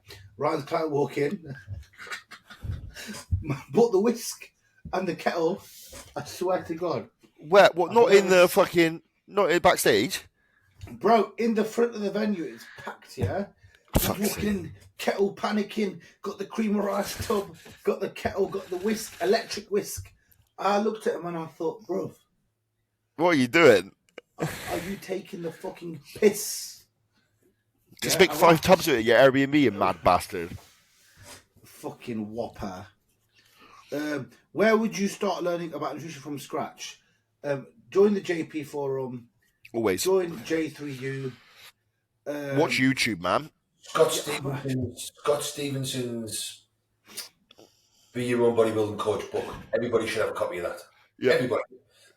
bought the whisk and the kettle. I swear to God. Where? What? Not in the fucking. Not in backstage. Bro, in the front of the venue, it's packed, yeah? Fuck's Walking in, kettle panicking, got the cream of rice tub, got the kettle, got the whisk, electric whisk. I looked at him and I thought, bro, What are you doing? are you taking the fucking piss? Just Yeah, make 5 tubs of it, your Airbnb, you mad bastard. Fucking whopper. Where would you start learning about nutrition from scratch? Join the JP forum. Always. Join J3U. Watch YouTube, man. Scott Stevenson's Be Your Own Bodybuilding Coach book. Everybody should have a copy of that. Yeah. Everybody.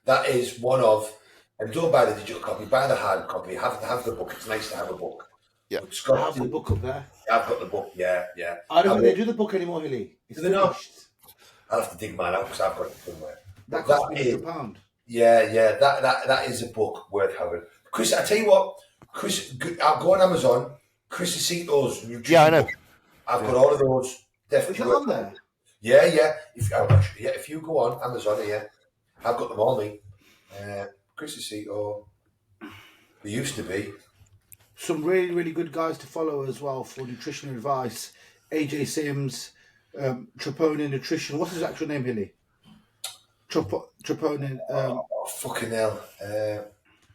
That is one of, and don't buy the digital copy, buy the hard copy. Have the book. It's nice to have a book. Yeah. I have the book up there. I've got the book. Yeah. I don't think they do the book anymore, Hilly. It's Do they not? finished. I'll have to dig mine out because I've got it somewhere. That cost me £100. Yeah. That is a book worth having. Chris, I tell you what, I'll go on Amazon. Chris Aceto's nutrition. Yeah, I know. book. I've got all of those. Is Definitely. it on there? Yeah. If you go on Amazon, I've got them all, mate. Chris Aceto. There used to be. Some really, really good guys to follow as well for nutrition advice AJ Sims, Troponin Nutritional. What's his actual name, Hilly? Troponin. Fucking hell.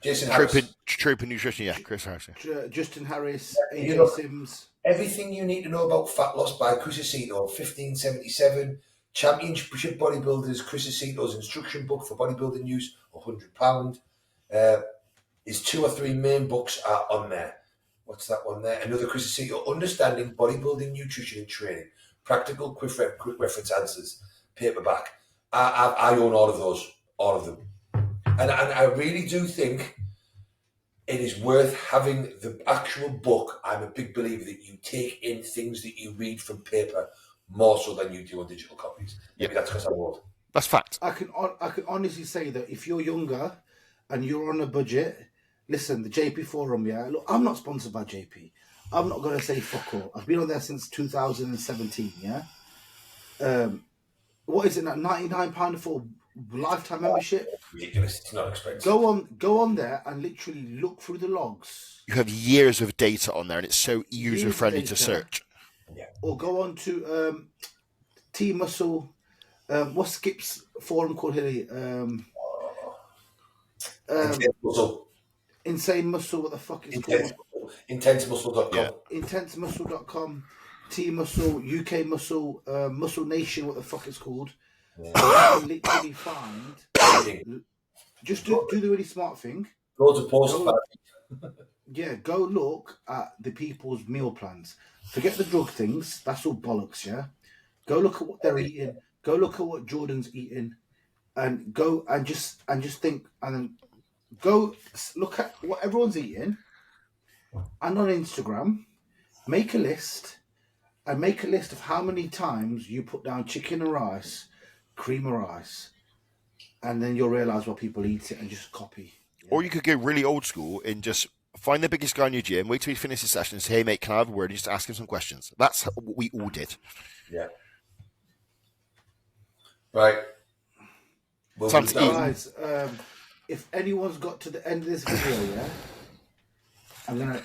Jason Harris. Trooping Nutrition, yeah, Chris Harris. Justin Harris, AJ You know, Sims. everything you need to know about fat loss by Chris Aceto, 1577. Championship Bodybuilders, Chris Aceto's instruction book for bodybuilding use, £100. His 2 or 3 main books are on there. What's that one there? Another Chris Aceto, Understanding Bodybuilding, Nutrition and Training. Practical, quick reference answers. Paperback. I own all of those. All of them. And I really do think it is worth having the actual book. I'm a big believer that you take in things that you read from paper more so than you do on digital copies. Maybe that's because I'm old. That's fact. I can honestly say that if you're younger and you're on a budget, listen, the JP Forum, yeah. Look, I'm not sponsored by JP. I'm not gonna say fuck all. I've been on there since 2017, yeah. What is it now? £99 for lifetime membership? Ridiculous. It's not expensive. Go on there and literally look through the logs. You have years of data on there, and it's so user friendly to search. Yeah. Or go on to T Muscle. What's Skip's forum called, Hilly? Insane Muscle. What the fuck is it called? IntenseMuscle.com. Yeah. IntenseMuscle.com. T Muscle, UK Muscle, Muscle Nation. What the fuck it's called? Yeah. You can literally find. Just do the really smart thing. Go to post. Yeah, go look at the people's meal plans. Forget the drug things. That's all bollocks, yeah? Go look at what they're eating. Go look at what Jordan's eating. And go and just think. And then go look at what everyone's eating. And on Instagram, make a list. And make a list of how many times you put down chicken and rice, cream of rice. And then you'll realise what people eat it and just copy. Yeah? Or you could go really old school and just find the biggest guy in your gym, wait till he finishes the session and say, hey, mate, can I have a word? And just ask him some questions. That's what we all did. Yeah. Right. Well, Time to eat. Guys, if anyone's got to the end of this video, yeah, I'm going to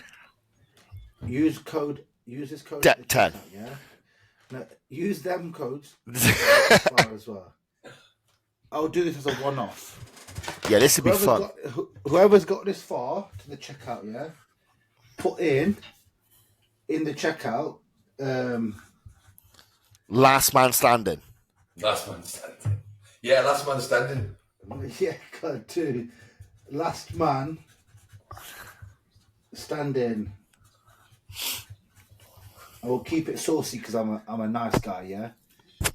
use this code. 10. Yeah. No, use them codes as well. I'll do this as a one-off. Yeah, this would be fun. Whoever's got this far to the checkout, yeah, put in the checkout. Last man standing. Last man standing. Yeah, last man standing. Yeah, God, too. Last man standing. I will keep it saucy because I'm a nice guy, yeah.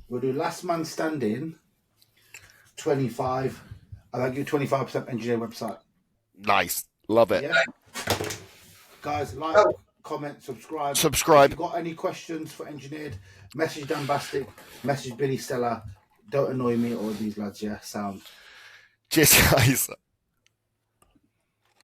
We'll do last man standing. 25. I'll give you 25% engineer website. Nice. Love it. Yeah. Guys, like, comment, subscribe. If you've got any questions for engineered, message Dan Bastic, message Billy Stella. Don't annoy me or these lads, yeah. Sound. Cheers, guys.